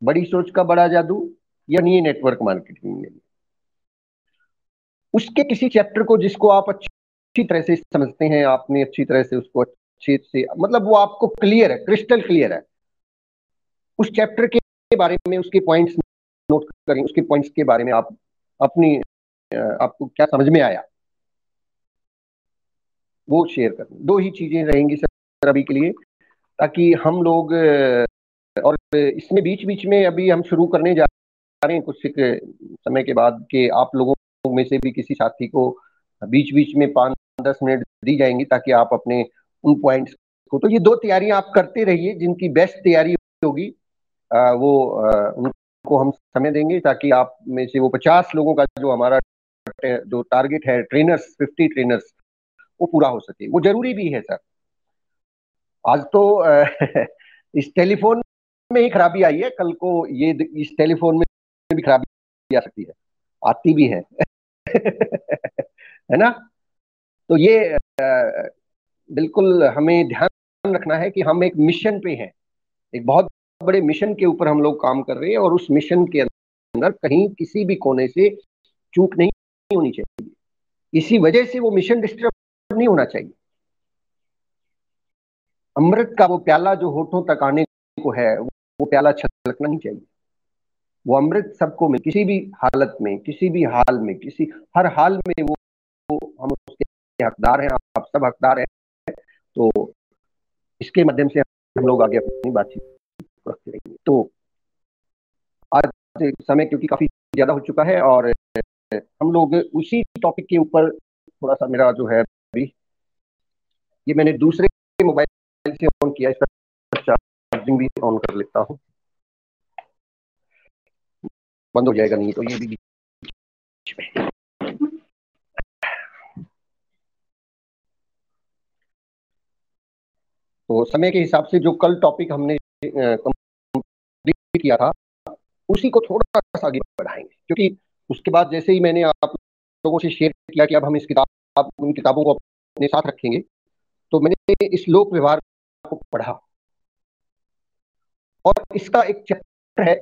बड़ी सोच का बड़ा जादू, यानी नेटवर्क मार्केटिंग। उसके किसी चैप्टर को जिसको आप अच्छी तरह से समझते हैं, आपने अच्छी तरह से उसको अच्छे से, मतलब वो आपको क्लियर है, क्रिस्टल क्लियर है, उस चैप्टर के बारे में उसके पॉइंट्स नोट करें, उसके पॉइंट्स के बारे में आप अपनी आपको क्या समझ में आया वो शेयर करें। 2 ही चीजें रहेंगी सर अभी के लिए, ताकि हम लोग, और इसमें बीच बीच में अभी हम शुरू करने जा रहे हैं कुछ समय के बाद कि आप लोगों में से भी किसी साथी को बीच बीच में 5-10 मिनट दी जाएंगी ताकि आप अपने उन पॉइंट्स को, तो ये 2 तैयारियां आप करते रहिए। जिनकी बेस्ट तैयारी होगी उनको हम समय देंगे, ताकि आप में से वो 50 लोगों का जो हमारा जो टारगेट है, ट्रेनर्स 50 ट्रेनर्स, वो पूरा हो सके। वो जरूरी भी है सर। आज तो इस टेलीफोन में ही खराबी आई है, कल को ये इस टेलीफोन में भी खराबी आ सकती है, आती भी है है ना। तो ये बिल्कुल हमें ध्यान रखना है कि हम एक मिशन पे हैं, एक बहुत बड़े मिशन के ऊपर हम लोग काम कर रहे हैं, और उस मिशन के अंदर कहीं किसी भी कोने से चूक नहीं होनी चाहिए। इसी वजह से वो मिशन डिस्टर्ब नहीं होना चाहिए। अमृत का वो प्याला जो होठों तक आने को है, वो प्याला छलकना नहीं चाहिए। वो अमृत सबको मिले, किसी भी हालत में, किसी भी हाल में, हर हाल में वो हम उसके हकदार हैं, आप सब हकदार हैं। तो इसके माध्यम से हम लोग आगे अपनी बातचीत रखते रहेंगे। तो आज समय क्योंकि काफी ज्यादा हो चुका है, और हम लोग उसी टॉपिक के ऊपर थोड़ा सा, मेरा जो है अभी ये मैंने दूसरे मोबाइल से ऑन किया, इसका चार्जिंग भी ऑन कर लेता हूँ, बंद हो जाएगा नहीं तो ये भी। तो समय के हिसाब से जो कल टॉपिक हमने कंप्लीट किया था, उसी को थोड़ा सा आगे बढ़ाएंगे, क्योंकि उसके बाद जैसे ही मैंने आप लोगों से शेयर किया कि अब हम उन किताबों को अपने साथ रखेंगे, तो मैंने इस लोक व्यवहार को पढ़ा, और इसका एक चैप्टर है,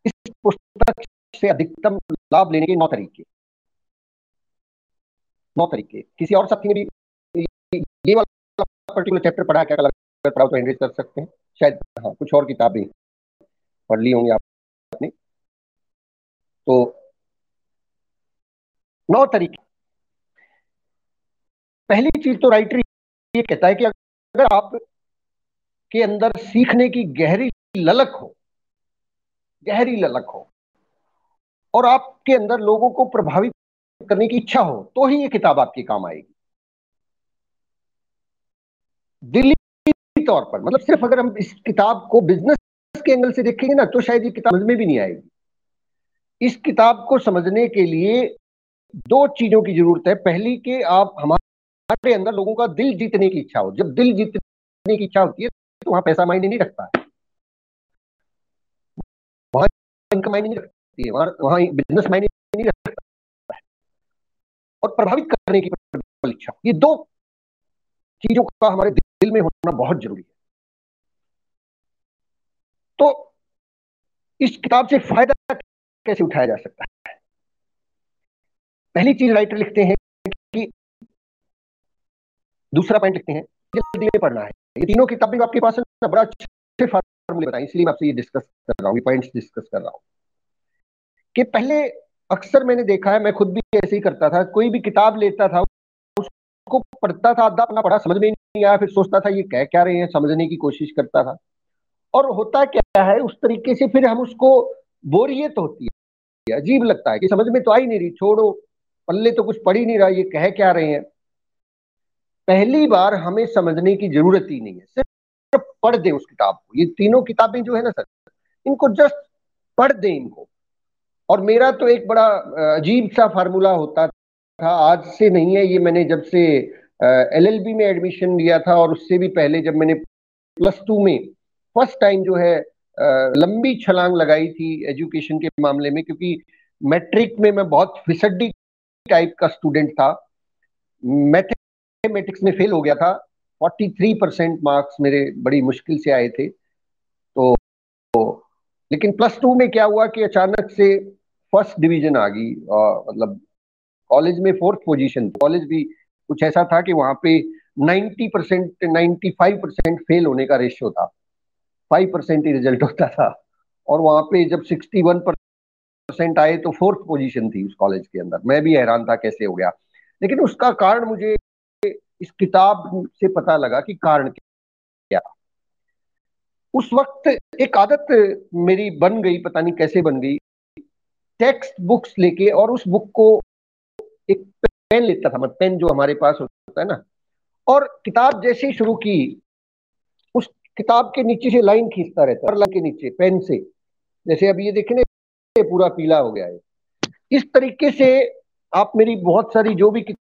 इस पुस्तक से अधिकतम लाभ लेने के 9 तरीके। 9 तरीके। किसी और साथी ने भी ये वाला पर्टिकुलर चैप्टर पढ़ा, क्या अगर पढ़ा तो एनरिच कर सकते हैं शायद। हाँ, कुछ और किताबें पढ़ ली होंगी आपने। तो 9 तरीके। पहली चीज तो राइटर ये कहता है कि अगर आप के अंदर सीखने की गहरी ललक हो, और आपके अंदर लोगों को प्रभावित करने की इच्छा हो, तो ही ये किताब आपके काम आएगी। दिली तौर पर, मतलब सिर्फ अगर हम इस किताब को बिजनेस के एंगल से देखेंगे ना, तो शायद ये किताब समझ में भी नहीं आएगी। इस किताब को समझने के लिए दो चीजों की जरूरत है। पहली कि आप हमारे अंदर लोगों का दिल जीतने की इच्छा हो। जब दिल जीतने की इच्छा होती है तो वहां पैसा मायने नहीं रखता है, वहां इनकम मायने नहीं रखती है, वहां बिजनेस मायने नहीं रखता है, और प्रभावित करने की प्रबल इच्छा, ये दो चीजों का हमारे दिल में होना बहुत जरूरी है। तो इस किताब से फायदा कैसे उठाया जा सकता है? पहली चीज राइटर लिखते हैं कि, दूसरा पॉइंट लिखते हैं, जल्दी में पढ़ना है। ये तीनों किताबें आपके पास है ना, बड़ा अच्छे फार्मूले बताए, इसलिए मैं आपसे ये डिस्कस कर रहा हूँ, ये पॉइंट्स डिस्कस कर रहा हूँ। कि पहले अक्सर मैंने देखा है, मैं खुद भी ऐसे ही करता था, कोई भी किताब लेता था उसको पढ़ता था, आधा पन्ना पढ़ा, समझ में नहीं आया, फिर सोचता था ये कह क्या रहे हैं, समझने की कोशिश करता था, और होता क्या है उस तरीके से फिर हम उसको बोरियत होती है, अजीब लगता है कि समझ में तो आ ही नहीं रही, छोड़ो, पल्ले तो कुछ पढ़ ही नहीं रहा, ये कह क्या रहे हैं। पहली बार हमें समझने की जरूरत ही नहीं है, सिर्फ पढ़ दें उस किताब को। ये तीनों किताबें जो है ना सर, इनको जस्ट पढ़ दें इनको। और मेरा तो एक बड़ा अजीब सा फार्मूला होता था, आज से नहीं है ये, मैंने जब से LLB में एडमिशन लिया था, और उससे भी पहले जब मैंने +2 में फर्स्ट टाइम जो है लंबी छलांग लगाई थी एजुकेशन के मामले में, क्योंकि मैट्रिक में मैं बहुत फिसड्डी टाइप का स्टूडेंट था, मैथमेटिक्स में फेल हो गया था, 43% मार्क्स मेरे बड़ी मुश्किल से आए थे। तो लेकिन +2 में क्या हुआ कि अचानक से फर्स्ट डिवीजन आ गई, मतलब कॉलेज में 4th पोजीशन। कॉलेज भी कुछ ऐसा था कि वहां पे 90% 95% फेल होने का रेशियो था, 5% ही रिजल्ट होता था, और वहां पे जब 61% आए तो 4th पोजीशन थी उस कॉलेज के अंदर। मैं भी हैरान था कैसे हो गया, लेकिन उसका कारण मुझे इस किताब से पता लगा कि कारण क्या। उस वक्त एक आदत मेरी बन गई, पता नहीं कैसे बन गई, टेक्स्ट बुक्स लेके, और उस बुक को एक पेन लेता था, मतलब पेन जो हमारे पास होता है ना, और किताब जैसे ही शुरू की, उस किताब के नीचे से लाइन खींचता रहता, और लाइन के नीचे पेन से, जैसे अब ये देखें ना पूरा पीला हो गया है, इस तरीके से आप मेरी बहुत सारी जो भी कंप्लीटली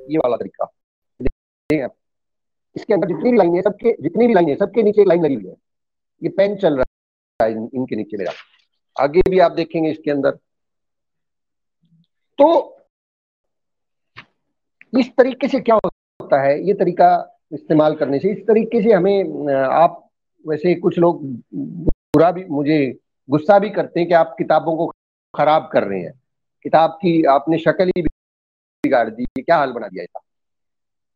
ये वाला तरीका, इसके अंदर जितनी भी लाइन है सबके नीचे एक लाइन लगी हुई है, ये पेन चल रहा है इनके नीचे मेरा, आगे भी आप देखेंगे इसके अंदर। तो इस तरीके से क्या होता है, ये तरीका इस्तेमाल करने से, इस तरीके से हमें, आप वैसे कुछ लोग बुरा भी, मुझे गुस्सा भी करते हैं कि आप किताबों को खराब कर रहे हैं, किताब की आपने शक्ल ही बिगाड़ दी, क्या हाल बना दिया ऐसा।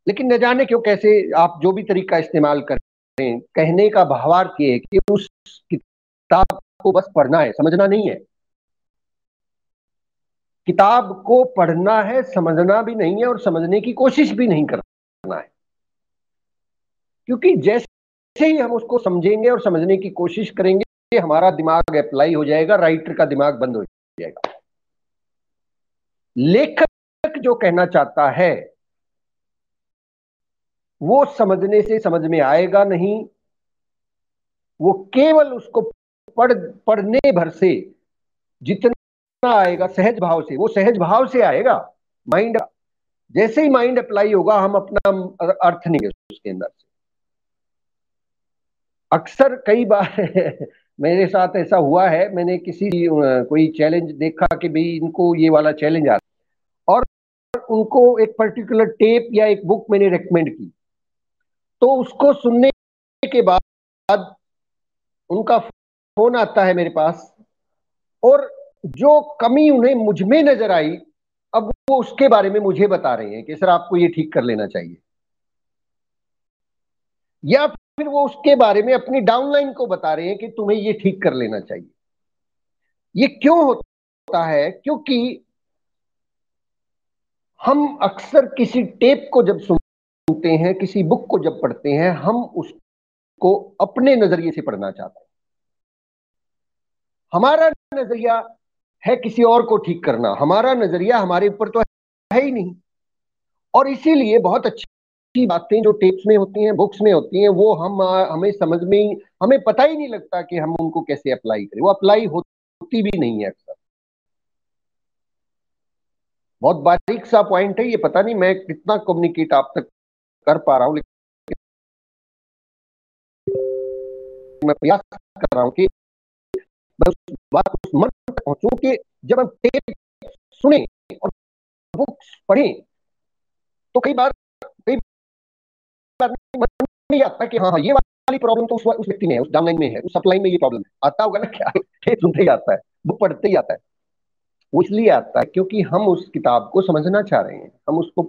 लेकिन न जाने क्यों कैसे आप जो भी तरीका इस्तेमाल कर रहे हैं, कहने का भावार्थ ये है कि उस किताब को बस पढ़ना है, समझना नहीं है। किताब को पढ़ना है, समझना भी नहीं है, और समझने की कोशिश भी नहीं करना है, क्योंकि जैसे ही हम उसको समझेंगे और समझने की कोशिश करेंगे, हमारा दिमाग अप्लाई हो जाएगा, राइटर का दिमाग बंद हो जाएगा। लेखक जो कहना चाहता है वो समझने से समझ में आएगा नहीं, वो केवल उसको पढ़ने भर से जितना आएगा सहज भाव से, वो सहज भाव से आएगा। माइंड, जैसे ही माइंड अप्लाई होगा, हम अपना अर्थ निकल उसके अंदर से। अक्सर कई बार मेरे साथ ऐसा हुआ है, मैंने किसी कोई चैलेंज देखा कि भाई इनको ये वाला चैलेंज आ रहा, और उनको एक पर्टिकुलर टेप या एक बुक मैंने रेकमेंड की, तो उसको सुनने के बाद उनका फोन आता है मेरे पास, और जो कमी उन्हें मुझ में नजर आई, अब वो उसके बारे में मुझे बता रहे हैं कि सर आपको ये ठीक कर लेना चाहिए, या फिर वो उसके बारे में अपनी डाउनलाइन को बता रहे हैं कि तुम्हें ये ठीक कर लेना चाहिए। ये क्यों होता है? क्योंकि हम अक्सर किसी टेप को जब सुनते हैं, किसी बुक को जब पढ़ते हैं, हम उसको अपने नजरिए से पढ़ना चाहते हैं। हमारा नजरिया है किसी और को ठीक करना, हमारा नजरिया हमारे ऊपर तो है ही नहीं, और इसीलिए बहुत अच्छे ऐसी बातें जो टेप्स में होती हैं, बुक्स में होती हैं, वो हमें समझ में, हमें पता ही नहीं लगता कि हम उनको कैसे अप्लाई करें। वो अप्लाई होती भी नहीं है अक्सर। बहुत बारीक सा पॉइंट है ये, पता नहीं मैं कितना कम्युनिकेट आप तक कर पा रहा हूं, लेकिन मैं प्रयास कर रहा हूं कि मैं उस बात उस मन तक पहुंचूं कि जब हम टेप सुने और बुक्स पढ़ें तो कई बार मन नहीं आता कि हाँ ये वाली प्रॉब्लम तो उस व्यक्ति में है, उस डाउनलाइन में है, उस अपलाइन में ये प्रॉब्लम है। आता होगा ना, क्या टेप सुनते ही आता है, बुक पढ़ते ही आता है। वो इसलिए आता है क्योंकि हम उस किताब को समझना चाह रहे हैं, हम उसको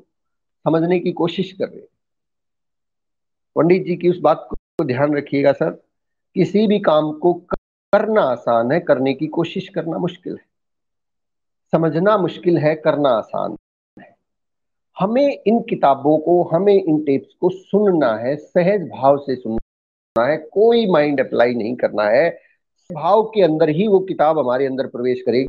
समझने की कोशिश कर रहे हैं। पंडित जी की उस बात को ध्यान रखिएगा सर, किसी भी काम को करना आसान है, करने की कोशिश करना मुश्किल है। समझना मुश्किल है, करना आसान है। हमें इन किताबों को, हमें इन टेप्स को सुनना है, सहज भाव से सुनना है, कोई माइंड अप्लाई नहीं करना है। भाव के अंदर ही वो किताब हमारे अंदर प्रवेश करेगी।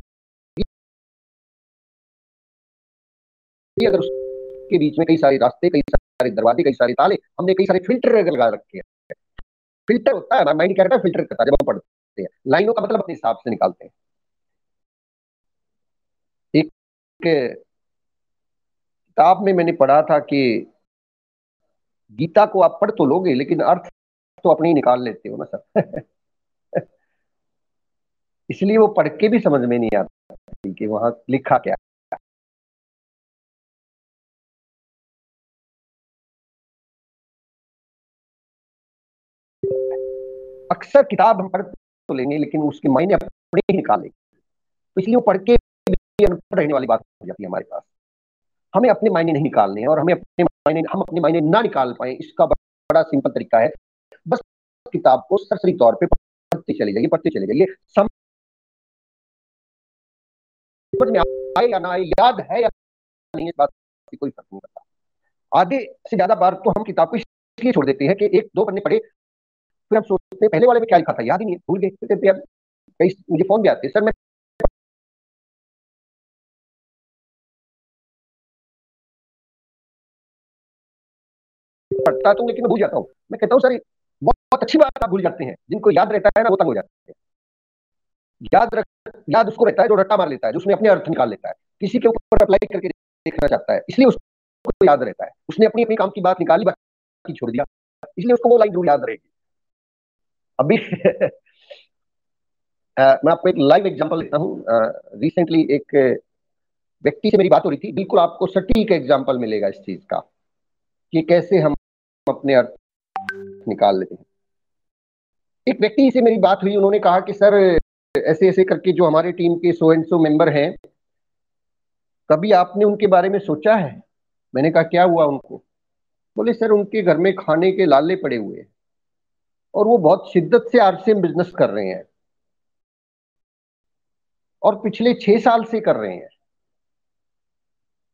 अगर उसके बीच में कई सारे रास्ते, कई सारे दरवाजे, कई सारे ताले, हमने कई सारे फिल्टर लगा रखे हैं। फिल्टर होता है, माइंड क्या करता है, फिल्टर करता है। जब हम पढ़ते हैं लाइनों का मतलब अपने हिसाब से निकालते हैं। एक किताब में मैंने पढ़ा था कि गीता को आप पढ़ तो लोगे लेकिन अर्थ तो अपने ही निकाल लेते हो ना सर। इसलिए वो पढ़ के भी समझ में नहीं आता कि वहां लिखा क्या। अक्सर किताब हम पढ़ तो लेंगे लेकिन उसके मायने अपने ही निकालेंगे, तो इसलिए वो पढ़ के भी अनपढ़ रहने वाली बात हो जाती है हमारे पास। हमें अपने मायने नहीं निकालने हैं, और हम अपने मायने ना निकाल पाए इसका बड़ा सिंपल तरीका है, बस किताब को सरसरी तौर पे पढ़ते चले जाइए। समझ में आए या ना आए, याद है या नहीं, इस बात से कोई फर्क नहीं पड़ता। आधे से ज्यादा बार तो हम किताब को इसलिए छोड़ देते हैं कि एक दो पन्ने पढ़े, फिर हम सोचते हैं पहले वाले में क्या लिखा था, याद ही नहीं है, भूल गए। कई मुझे फोन भी आते हैं, सर मैं पढ़ता तो लेकिन मैं भूल जाता हूँ। मैं कहता हूँ सर बहुत अच्छी बात, आप भूल जाते हैं। जिनको याद रहता है ना वो तंग हो जाते हैं। याद उसको रहता है जो रट्टा मार लेता है, जो उसमें अपने अर्थ निकाल लेता है, किसी के ऊपर अप्लाई करके देखना चाहता है, इसलिए उसको याद रहता है। उसने अपनी अपनी काम की बात निकाली, बाकी छोड़ दिया, इसलिए उसको वो लाइन जरूर याद रहेगी। अभी मैं आपको एक लाइव एग्जांपल देता हूँ। रिसेंटली एक व्यक्ति से मेरी बात हो रही थी, बिल्कुल आपको सटीक एग्जांपल मिलेगा इस चीज का कि कैसे हम अपने अर्थ निकाल लेते हैं। एक व्यक्ति से मेरी बात हुई, उन्होंने कहा कि सर ऐसे ऐसे करके जो हमारे टीम के सो एंड सो मेंबर हैं, कभी आपने उनके बारे में सोचा है? मैंने कहा क्या हुआ उनको? बोले सर उनके घर में खाने के लाले पड़े हुए हैं और वो बहुत शिद्दत से आरसीएम बिजनेस कर रहे हैं और पिछले 6 साल से कर रहे हैं।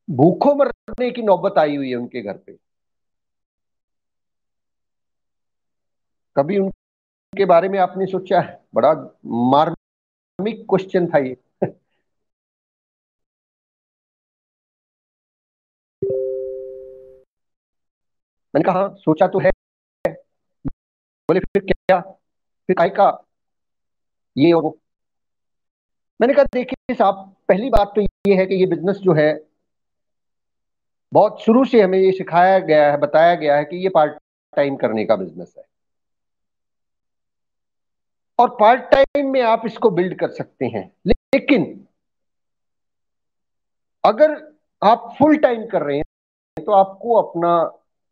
भूखों मरने की नौबत आई हुई है उनके घर पे। कभी उनके बारे में आपने सोचा है? बड़ा मार्मिक क्वेश्चन था ये। मैंने कहा हाँ सोचा तो है। बोले फिर क्या, फिर काय का ये और वो? मैंने कहा देखिए साहब, पहली बात तो ये है कि ये बिजनेस जो है बहुत शुरू से हमें ये सिखाया गया है, बताया गया है कि ये पार्ट टाइम करने का बिजनेस है, और पार्ट टाइम में आप इसको बिल्ड कर सकते हैं। लेकिन अगर आप फुल टाइम कर रहे हैं तो आपको अपना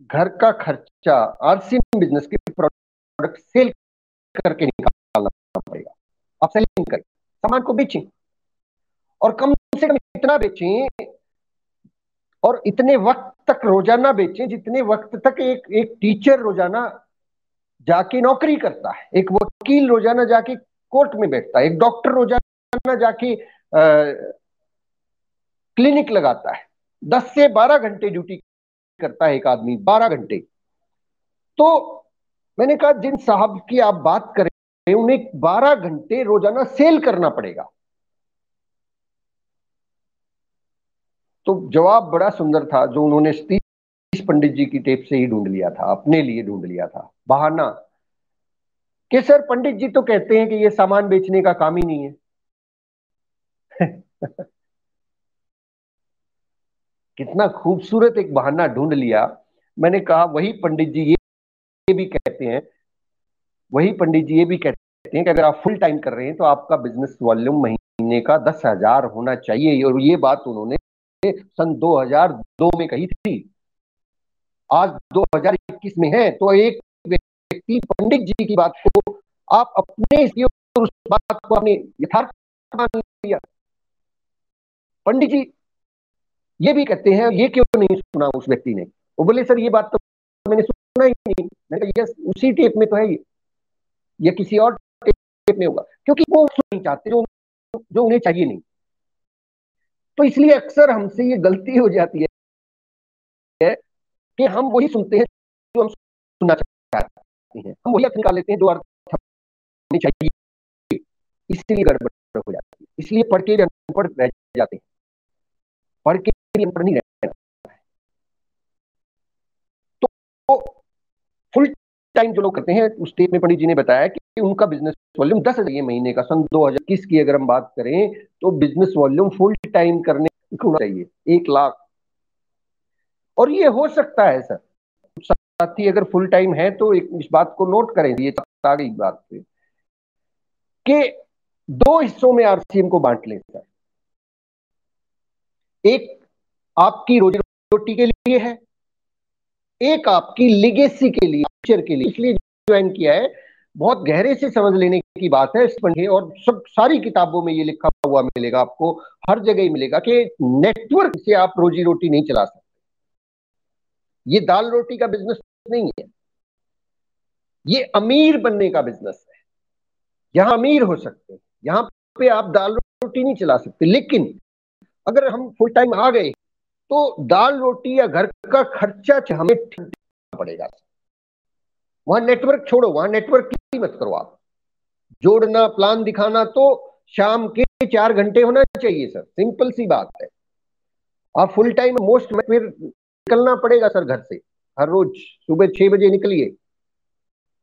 घर का खर्चा आरसीएम बिजनेस के प्रोडक्ट सेल करके निकालना पड़ेगा। आप सेलिंग करें, सामान को बेचें, और कम से कम इतना बेचें और इतने वक्त तक रोजाना बेचें जितने वक्त तक एक टीचर रोजाना जाके नौकरी करता है, एक वकील रोजाना जाके कोर्ट में बैठता है, एक डॉक्टर रोजाना जाके क्लिनिक लगाता है। 10 से 12 घंटे ड्यूटी करता है एक आदमी, 12 घंटे। तो मैंने कहा जिन साहब की आप बात कर रहे हैं उन्हें 12 घंटे रोजाना सेल करना पड़ेगा। तो जवाब बड़ा सुंदर था जो उन्होंने 30 पंडित जी की टेप से ही ढूंढ लिया था, अपने लिए ढूंढ लिया था बहाना कि सर पंडित जी तो कहते हैं कि ये सामान बेचने का काम ही नहीं है। कितना खूबसूरत एक बहाना ढूंढ लिया। मैंने कहा वही पंडित जी ये भी कहते हैं, वही पंडित जी ये भी कहते हैं कि अगर आप फुल टाइम कर रहे हैं तो आपका बिजनेस वॉल्यूम महीने का 10,000 होना चाहिए, और ये बात उन्होंने सन 2002 में कही थी। आज 2021 में है, तो एक व्यक्ति पंडित जी की बात को आप अपने उस बात को अपने यथार्थ मान लिया। पंडित जी ये भी कहते हैं, ये क्यों नहीं सुना उस व्यक्ति ने? वो बोले सर ये बात तो मैंने सुना ही नहीं। मैंने कहा यस, उसी टेप में तो है ये, या किसी और टेप में होगा, क्योंकि वो नहीं चाहते जो उन्हें चाहिए नहीं। तो इसलिए अक्सर हमसे ये गलती हो जाती है कि हम वही सुनते हैं जो हम सुनना चाहते हैं, हम वही अर्थ निकाल लेते हैं जो अर्थ हमें चाहिए, इसलिए गड़बड़ हो जाती है। इसलिए पढ़ के भी अनपढ़ रह जाते हैं, पढ़ के भी अनपढ़ नहीं रहना। तो फुल टाइम जो लोग करते हैं, उस टेप में पंडित जी ने बताया कि उनका बिजनेस वॉल्यूम 10,000 महीने का। सन 2021 की अगर हम बात करें तो बिजनेस वॉल्यूम फुल टाइम करने को चाहिए 1 लाख। और ये हो सकता है सर, साथी अगर फुल टाइम है तो इस बात को नोट करें, ये आ गई बात पे कि 2 हिस्सों में आरसीएम को बांट लें सर। एक आपकी रोजी रोटी के लिए है, एक आपकी लेगेसी के लिए, फ्यूचर के लिए। इसलिए ज्वाइन किया है, बहुत गहरे से समझ लेने की बात है। और सब सारी किताबों में ये लिखा हुआ मिलेगा आपको, हर जगह ही मिलेगा कि नेटवर्क से आप रोजी रोटी नहीं चला सकते। ये दाल रोटी का बिजनेस नहीं है, ये अमीर बनने का बिजनेस है। यहां अमीर हो सकते हैं, यहां पे आप दाल रोटी नहीं चला सकते। लेकिन अगर हम फुल टाइम आ गए तो दाल रोटी या घर का खर्चा हमें ठंडा पड़ेगा। वहां नेटवर्क छोड़ो, वहां नेटवर्क की मत करो आप। जोड़ना, प्लान दिखाना तो शाम के 4 घंटे होना चाहिए सर, सिंपल सी बात है। आप फुल टाइम मोस्ट में फिर निकलना पड़ेगा सर घर से, हर रोज सुबह 6 बजे निकलिए।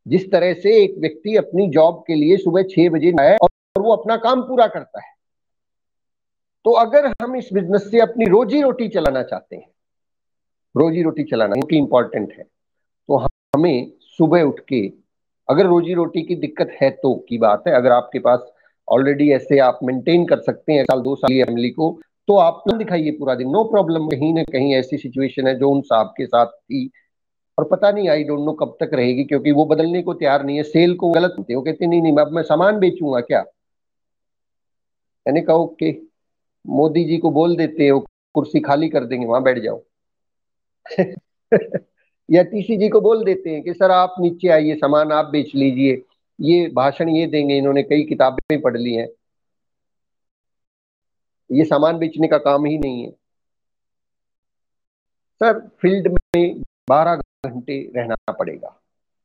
जिस तरह से एक व्यक्ति अपनी जॉब के लिए सुबह 6 बजे आए और वो अपना काम पूरा करता है, तो अगर हम इस बिजनेस से अपनी रोजी रोटी चलाना चाहते हैं, रोजी रोटी चलाना क्योंकि इंपॉर्टेंट है, तो हमें सुबह उठ के, अगर रोजी रोटी की दिक्कत है तो की बात है, अगर आपके पास ऑलरेडी ऐसे आप मेंटेन कर सकते हैं 1-2 साल फैमिली को, तो आप न दिखाइए पूरा दिन, नो प्रॉब्लम। कहीं ना कहीं ऐसी सिचुएशन है जो उन साहब के साथ थी, और पता नहीं, आई डोंट नो कब तक रहेगी, क्योंकि वो बदलने को तैयार नहीं है। सेल को गलत होते, वो कहते नहीं अब मैं सामान बेचूंगा क्या। मैंने कहा ओके, मोदी जी को बोल देते हो कुर्सी खाली कर देंगे, वहां बैठ जाओ। या टीसी जी को बोल देते हैं कि सर आप नीचे आइए, सामान आप बेच लीजिए, ये भाषण ये देंगे, इन्होंने कई किताबें पढ़ ली हैं, ये सामान बेचने का काम ही नहीं है। सर फील्ड में 12 घंटे रहना पड़ेगा।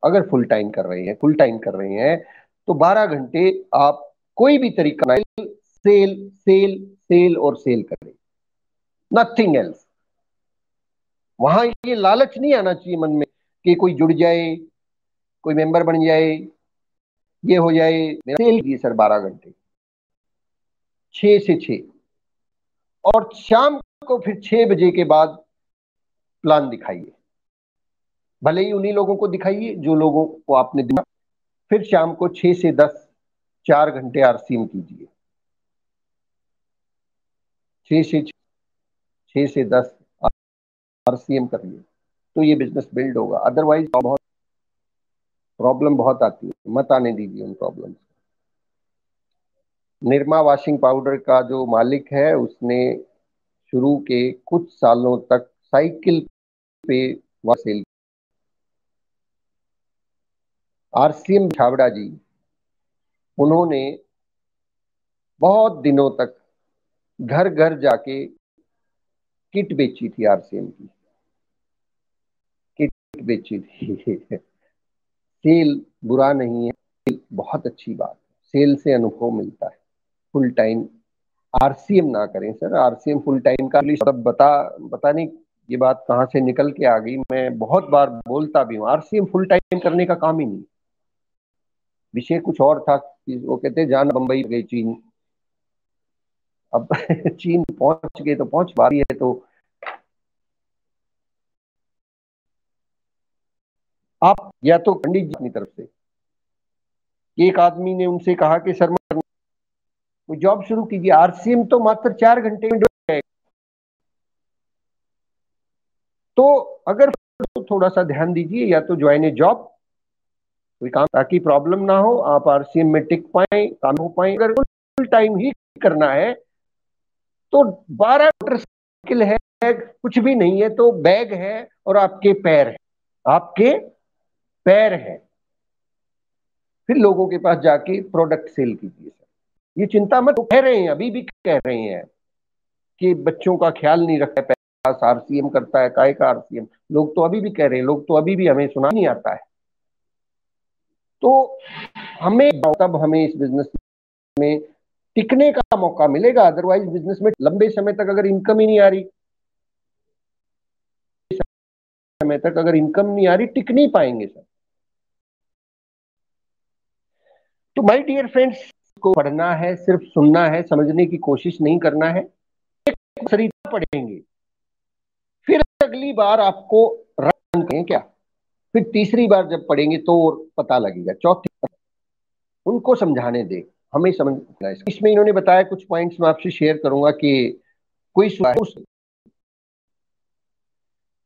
अगर फुल टाइम कर रहे हैं तो 12 घंटे आप कोई भी तरीका, सेल सेल सेल और सेल करें, नथिंग एल्स। वहां ये लालच नहीं आना चाहिए मन में कि कोई जुड़ जाए, कोई मेंबर बन जाए, ये हो जाए। सेल की सर 12 घंटे, 6 से 6, और शाम को फिर 6 बजे के बाद प्लान दिखाइए। भले ही उन्हीं लोगों को दिखाइए जो लोगों को आपने दिया। फिर शाम को 6 से 10 4 घंटे आरसीएम कीजिए। 6 से 10 आरसीएम करिए, तो ये बिजनेस बिल्ड होगा। अदरवाइज बहुत प्रॉब्लम बहुत आती है, मत आने दीजिए उन प्रॉब्लम। निरमा वॉशिंग पाउडर का जो मालिक है, उसने शुरू के कुछ सालों तक साइकिल पे सेल। आरसीएम छाबड़ा जी, उन्होंने बहुत दिनों तक घर घर जाके किट बेची थी, आरसीएम की किट बेची थी। सेल बुरा नहीं है, सेल बहुत अच्छी बात है, सेल से अनुभव मिलता है। फुल टाइम आरसीएम ना करें सर, आरसीएम फुल टाइम का सब बता नहीं ये बात कहाँ से निकल के आ गई, मैं बहुत बार बोलता भी हूँ, आरसीएम फुल टाइम करने का काम ही नहीं। विषय कुछ और था कि वो कहते जान बंबई गए चीन, अब चीन पहुंच गए तो पहुंच पा रही है, तो आप या तो पंडित जी अपनी तरफ से, एक आदमी ने उनसे कहा कि सर जॉब शुरू कीजिए, आरसीएम तो मात्र 4 घंटे में जाएगा, तो अगर थोड़ा सा ध्यान दीजिए, या तो ज्वाइन ए जॉब, कोई काम, ताकि प्रॉब्लम ना हो, आप आरसीएम में टिक पाए, काम हो पाए। अगर फुल टाइम ही करना है तो 12 मोटरसाइकिल है, कुछ भी नहीं है तो बैग है और आपके पैर है, आपके पैर है, फिर लोगों के पास जाके प्रोडक्ट सेल कीजिए। सर ये चिंता मत, कह रहे हैं, अभी भी कह रहे हैं कि बच्चों का ख्याल नहीं रखता है, पास आरसीएम करता है, काय का आरसीएम, लोग तो अभी भी कह रहे हैं, लोग तो अभी भी, हमें सुना नहीं आता है। तो हमें तब हमें इस बिजनेस में टिकने का मौका मिलेगा, अदरवाइज बिजनेस में लंबे समय तक अगर इनकम ही नहीं आ रही, समय तक अगर इनकम नहीं आ रही, टिक नहीं पाएंगे सर। तो माय डियर फ्रेंड्स, को पढ़ना है, सिर्फ सुनना है, समझने की कोशिश नहीं करना है। एक सरिता पढ़ेंगे, फिर अगली बार आपको रन करें क्या, फिर तीसरी बार जब पढ़ेंगे तो पता लगेगा, चौथी उनको समझाने दे, हमें समझना है। इसमें इन्होंने बताया कुछ पॉइंट्स मैं आपसे शेयर करूंगा कि कोई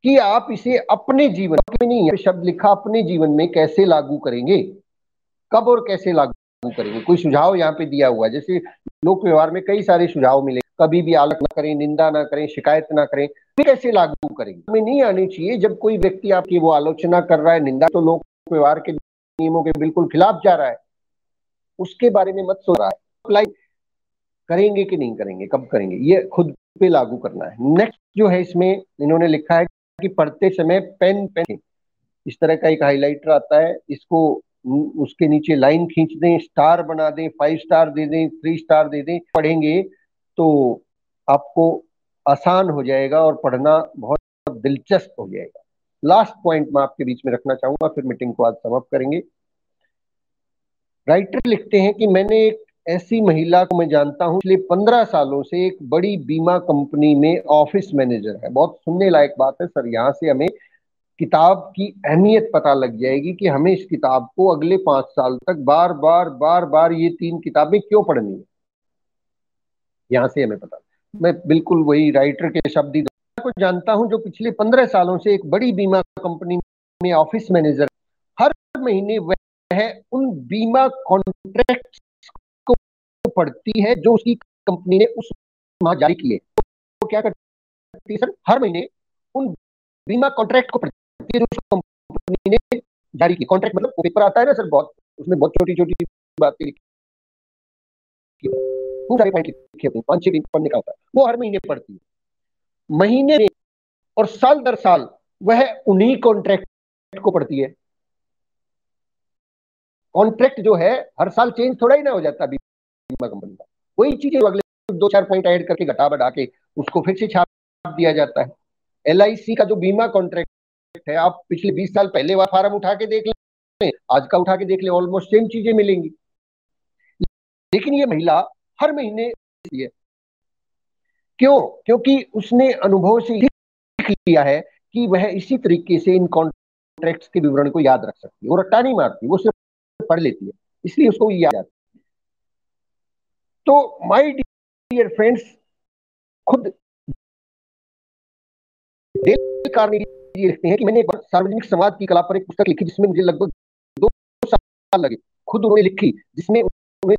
कि आप इसे अपने जीवन में, नहीं शब्द लिखा, अपने जीवन में कैसे लागू करेंगे, कब और कैसे लागू करेंगे, कोई सुझाव यहाँ पे दिया हुआ है। जैसे लोक व्यवहार में कई सारे सुझाव मिले, कभी भी आलोचना ना करें, निंदा ना करें, शिकायत ना करें, फिर कैसे लागू करेंगे, हमें नहीं आनी चाहिए। जब कोई व्यक्ति आपकी वो आलोचना कर रहा है, निंदा, तो लोक व्यवहार के नियमों के बिल्कुल खिलाफ जा रहा है, उसके बारे में मत सोच रहा है। अप्लाई करेंगे कि नहीं करेंगे, कब करेंगे, ये खुद पे लागू करना है। नेक्स्ट जो है, इसमें इन्होंने लिखा है कि पढ़ते समय पेन इस तरह का एक हाइलाइटर आता है, इसको उसके नीचे लाइन खींच दें, स्टार बना दें, 5 स्टार दे दें, 3 स्टार दे दें, पढ़ेंगे तो आपको आसान हो जाएगा और पढ़ना बहुत दिलचस्प हो जाएगा। लास्ट पॉइंट मैं आपके बीच में रखना चाहूंगा, फिर मीटिंग को आज समाप्त करेंगे। राइटर लिखते हैं कि मैंने एक ऐसी महिला को मैं जानता हूं, पिछले 15 सालों से एक बड़ी बीमा कंपनी में ऑफिस मैनेजर है। बहुत सुनने लायक बात है सर, यहाँ से हमें किताब की अहमियत पता लग जाएगी कि हमें इस किताब को अगले 5 साल तक बार बार ये 3 किताबें क्यों पढ़नी है, यहां से हमें पता। मैं बिल्कुल वही राइटर के शब्द ही को जानता हूं जो पिछले 15 सालों से एक बड़ी बीमा कंपनी में ऑफिस मैनेजर, हर महीने वह उन बीमा कॉन्ट्रैक्ट को पढ़ती है जो उसकी कंपनी ने उस माह जारी किए। तो क्या करती है सर, हर महीने उन बीमा कॉन्ट्रैक्ट को पढ़ती है जो उस कंपनी ने जारी की। कॉन्ट्रैक्ट मतलब वो पेपर आता है ना सर, बहुत उसमें बहुत छोटी छोटी बातें लिखी, खूब सारे पॉइंट लिखे होते हैं, 5-6 दिन पढ़ने का होता है, वो हर महीने पढ़ती है। महीने में और साल दर साल वह उन्हीं कॉन्ट्रैक्ट को पढ़ती है। कॉन्ट्रैक्ट जो है हर साल चेंज थोड़ा ही ना हो जाता बीमा कंपनी का, वही चीजें अगले 2-4 पॉइंट ऐड करके घटा बढ़ा के उसको फिर से छाप दिया जाता है। LIC का जो बीमा कॉन्ट्रैक्ट है, आप पिछले 20 साल पहले वाला फार्म उठा के देख लें, आज का उठा के देख लें, ऑलमोस्ट सेम चीजें मिलेंगी। लेकिन ये महिला हर महीने है, क्यों? क्योंकि उसने अनुभव से सीख लिया है कि वह इसी तरीके से इन कॉन्ट्रैक्ट्स के विवरण को याद रख सकती है। वो रट्टा नहीं मारती, वो सिर्फ पढ़ लेती है, इसलिए उसको याद आता है। तो माय डियर फ्रेंड्स, खुद डेल कार्नेगी लिखते हैं कि मैंने सार्वजनिक संवाद की कला पर एक पुस्तक लिखी जिसमें मुझे लगभग 2 साल लगे। खुद उन्होंने लिखी जिसमें उन्हें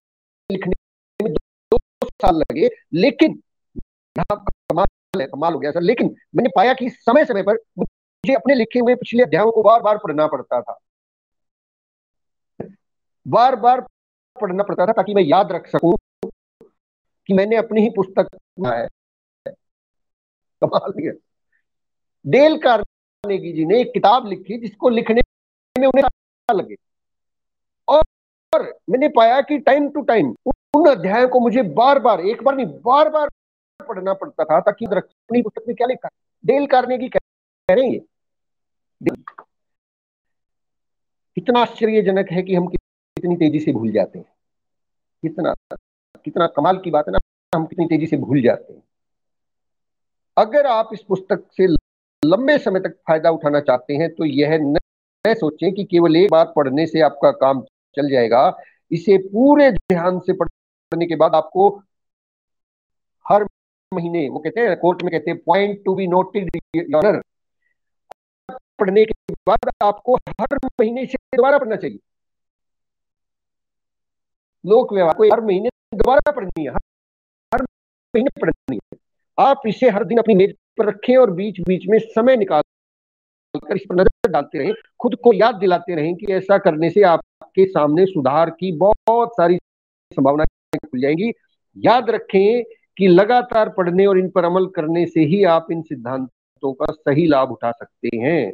लिखने में 2 साल लगे, लेकिन कमाल हो गया सर। लेकिन मैंने पाया कि समय समय पर मुझे अपने लिखे हुए पिछले अध्यायों को बार बार पढ़ना पड़ता था, बार बार पढ़ना पड़ता था ताकि मैं याद रख सकूं कि मैंने अपनी ही पुस्तक है। कमाल है। डेल कार्नेगी जी ने एक किताब लिखी जिसको लिखने में उन्हें साल लगे, और मैंने पाया कि टाइम टू टाइम उन अध्यायों को मुझे बार बार, एक बार नहीं बार बार पढ़ना पड़ता था ताकि अपनी पुस्तक में क्या लिखा। डेल कार्नेगी कह रहे हैं ये। कितना आश्चर्यजनक है कि हम कितनी तेजी से भूल जाते हैं। कितना कितना कमाल की बात है ना, हम कितनी तेजी से भूल जाते हैं। अगर आप इस पुस्तक से लंबे समय तक फायदा उठाना चाहते हैं तो यह न सोचें कि केवल एक बार पढ़ने से आपका काम चल जाएगा। इसे पूरे ध्यान से पढ़ने के बाद आपको हर महीने, वो कहते हैं कोर्ट में कहते हैं point to be noted your honour, पढ़ने के बाद आपको हर महीने इसे दोबारा पढ़ना चाहिए। लोक व्यवहार को हर महीने दोबारा पढ़नी है, हर महीने पढ़नी है। आप इसे हर दिन अपनी मेज पर रखें और बीच बीच में समय निकाल कर इस पर नजर डालते रहें, खुद को याद दिलाते रहें कि ऐसा करने से आपके सामने सुधार की बहुत सारी संभावनाएं खुल जाएंगी। याद रखें कि लगातार पढ़ने और इन पर अमल करने से ही आप इन सिद्धांतों का सही लाभ उठा सकते हैं।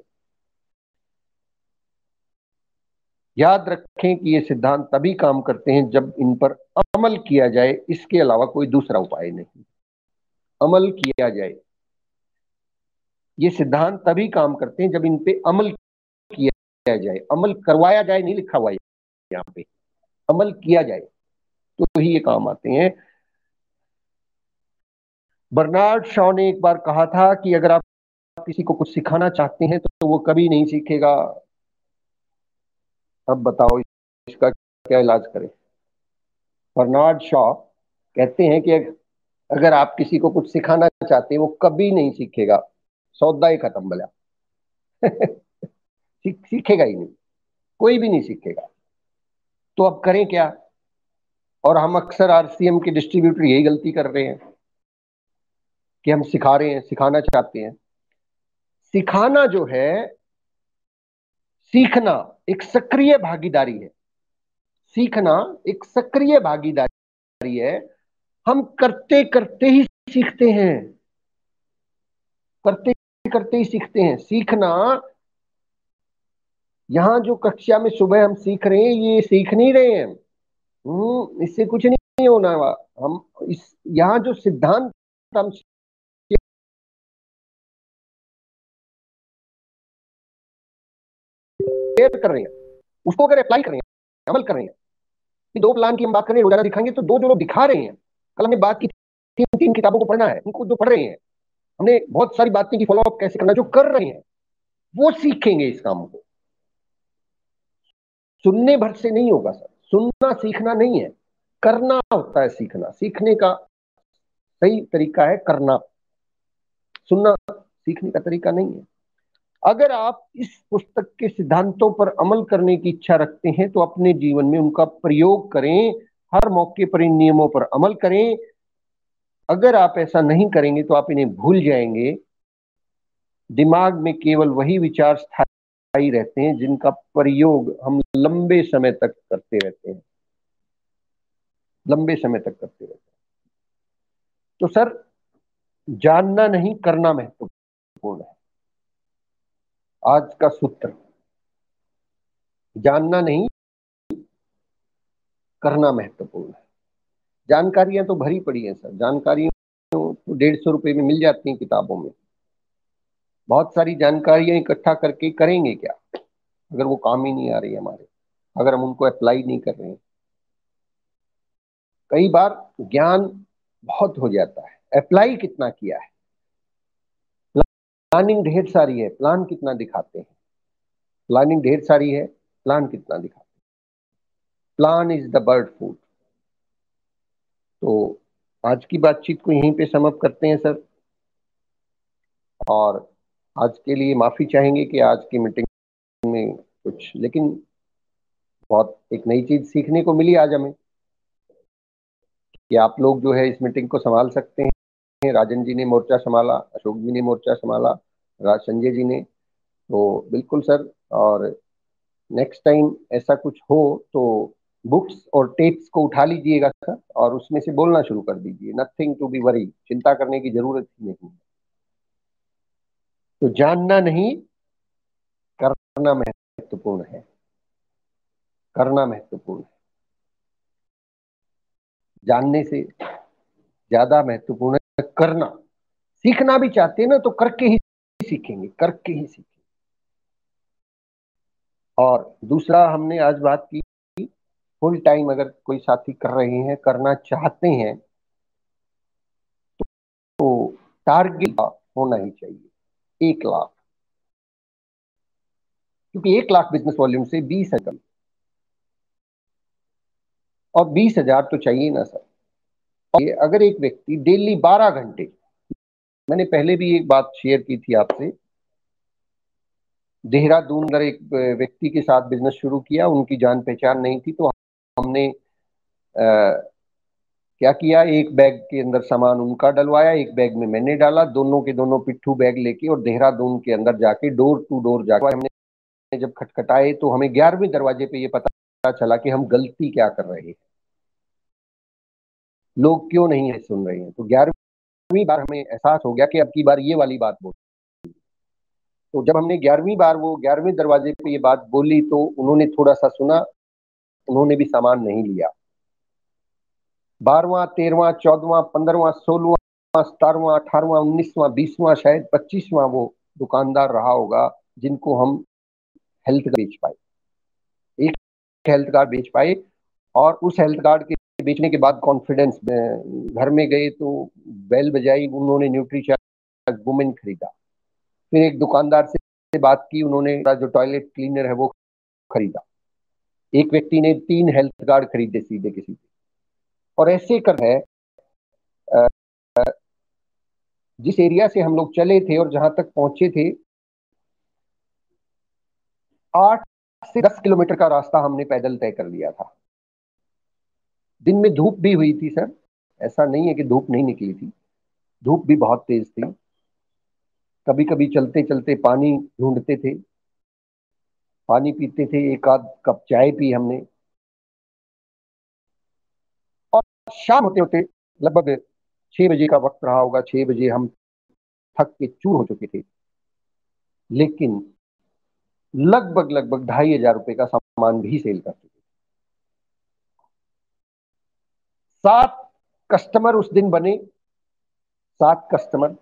याद रखें कि ये सिद्धांत तभी काम करते हैं जब इन पर अमल किया जाए, इसके अलावा कोई दूसरा उपाय नहीं। अमल किया जाए, ये सिद्धांत तभी काम करते हैं जब इन पे अमल किया जाए। अमल करवाया जाए नहीं लिखा हुआ है यहाँ पे, अमल किया जाए तो ही ये काम आते हैं। बर्नार्ड शॉ ने एक बार कहा था कि अगर आप किसी को कुछ सिखाना चाहते हैं तो वो कभी नहीं सीखेगा। अब बताओ इसका क्या इलाज करें। बर्नार्ड शॉ कहते हैं कि अगर आप किसी को कुछ सिखाना चाहते हैं वो कभी नहीं सीखेगा, सौदा ही खत्म भला। सीखेगा ही नहीं, कोई भी नहीं सीखेगा। तो अब करें क्या? और हम अक्सर आरसीएम के डिस्ट्रीब्यूटर यही गलती कर रहे हैं कि हम सिखा रहे हैं, सिखाना चाहते हैं। सिखाना जो है, सीखना एक सक्रिय भागीदारी है। सीखना एक सक्रिय भागीदारी है। हम करते करते ही सीखते हैं, करते करते ही सीखते हैं। सीखना, यहां जो कक्षा में सुबह हम सीख रहे हैं ये सीख नहीं रहे हैं, इससे कुछ नहीं होना। हम इस यहां जो सिद्धांत हम शेयर कर रहे हैं उसको अगर अप्लाई कर रहे हैं, अमल कर रहे हैं, कि 2 प्लान की हम बात करें, रोजाना दिखाएंगे तो 2 जो लोग दिखा रहे हैं, कल हमने बात की 3 किताबों को पढ़ना है, उनको जो पढ़ रहे हैं, हमने बहुत सारी बातें की फॉलो अप कैसे करना, जो कर रहे हैं वो सीखेंगे इस काम को। सुनने भर से नहीं होगा सर, सुनना सीखना नहीं है, करना होता है सीखना। सीखने का सही तरीका है करना, सुनना सीखने का तरीका नहीं है। अगर आप इस पुस्तक के सिद्धांतों पर अमल करने की इच्छा रखते हैं तो अपने जीवन में उनका प्रयोग करें, हर मौके पर इन नियमों पर अमल करें। अगर आप ऐसा नहीं करेंगे तो आप इन्हें भूल जाएंगे। दिमाग में केवल वही विचार स्थायी रहते हैं जिनका प्रयोग हम लंबे समय तक करते रहते हैं, लंबे समय तक करते रहते हैं। तो सर, जानना नहीं करना महत्वपूर्ण है। आज का सूत्र, जानना नहीं करना महत्वपूर्ण है। जानकारियां तो भरी पड़ी हैं सर, जानकारियां तो 150 रुपए में मिल जाती हैं किताबों में। बहुत सारी जानकारियां इकट्ठा करके करेंगे क्या अगर वो काम ही नहीं आ रही हमारे, अगर हम उनको अप्लाई नहीं कर रहे हैं। कई बार ज्ञान बहुत हो जाता है, अप्लाई कितना किया है। प्लानिंग ढेर सारी है, प्लान कितना दिखाते हैं। प्लानिंग ढेर सारी है, प्लान कितना दिखाते हैं। Plan is the bird food. तो आज की बातचीत को यहीं पे समाप्त करते हैं सर, और आज के लिए माफी चाहेंगे कि आज की मीटिंग में कुछ, लेकिन बहुत एक नई चीज सीखने को मिली आज हमें कि आप लोग जो है इस मीटिंग को संभाल सकते हैं। राजन जी ने मोर्चा संभाला, अशोक जी ने मोर्चा संभाला, संजय जी ने, तो बिल्कुल सर। और नेक्स्ट टाइम ऐसा कुछ हो तो बुक्स और टेप्स को उठा लीजिएगा सर, और उसमें से बोलना शुरू कर दीजिए। नथिंग टू बी वरी, चिंता करने की जरूरत ही नहीं। तो जानना नहीं करना महत्वपूर्ण है, करना महत्वपूर्ण है। जानने से ज्यादा महत्वपूर्ण है करना, सीखना भी चाहते हैं ना तो करके ही सीखेंगे, करके ही सीखेंगे। और दूसरा हमने आज बात की, फुल टाइम अगर कोई साथी कर रहे हैं, करना चाहते हैं, तो टारगेट होना ही चाहिए 1 लाख, क्योंकि 1 लाख बिजनेस वॉल्यूम से 20,000, और 20,000 तो चाहिए ना सर। अगर एक व्यक्ति डेली 12 घंटे, मैंने पहले भी एक बात शेयर की थी आपसे, देहरादून अगर एक व्यक्ति के साथ बिजनेस शुरू किया, उनकी जान पहचान नहीं थी, तो हमने क्या किया, एक बैग के अंदर सामान उनका डलवाया, एक बैग में मैंने डाला, दोनों के दोनों पिट्ठू बैग लेके और देहरादून के अंदर जाके डोर टू डोर जाकर हमने जब खटखटाए तो हमें 11वें दरवाजे पे ये पता चला कि हम गलती क्या कर रहे हैं, लोग क्यों नहीं है सुन रहे हैं। तो 11वीं बार हमें एहसास हो गया कि अब की बार ये वाली बात बोल। तो जब हमने 11वीं बार वो 11वें दरवाजे पे ये बात बोली तो उन्होंने थोड़ा सा सुना, उन्होंने भी सामान नहीं लिया। 12वां, 13वां, 14वां, 15वां, 16वां, 17वां, 18वां, 19वां, 20वां, शायद 25वां वो दुकानदार रहा होगा जिनको हम हेल्थ कार्ड बेच पाए, एक हेल्थ कार्ड बेच पाए। और उस हेल्थ कार्ड के बेचने के बाद कॉन्फिडेंस, घर में गए तो बेल बजाई, उन्होंने न्यूट्रीचार्ज वुमेन खरीदा। फिर एक दुकानदार से बात की, उन्होंने जो टॉयलेट क्लीनर है वो खरीदा। एक व्यक्ति ने 3 हेल्थ कार्ड खरीदे सीधे के सीधे। और ऐसे कर है, जिस एरिया से हम लोग चले थे और जहां तक पहुंचे थे, 8 से 10 किलोमीटर का रास्ता हमने पैदल तय कर लिया था। दिन में धूप भी हुई थी सर, ऐसा नहीं है कि धूप नहीं निकली थी, धूप भी बहुत तेज थी। कभी कभी चलते चलते पानी ढूंढते थे, पानी पीते थे, एक आध कप चाय पी हमने। और शाम होते होते लगभग 6 बजे का वक्त रहा होगा, 6 बजे हम थक के चूर हो चुके थे, लेकिन लगभग 2,500 रुपए का सामान भी सेल कर चुके थे। 7 कस्टमर उस दिन बने, 7 कस्टमर।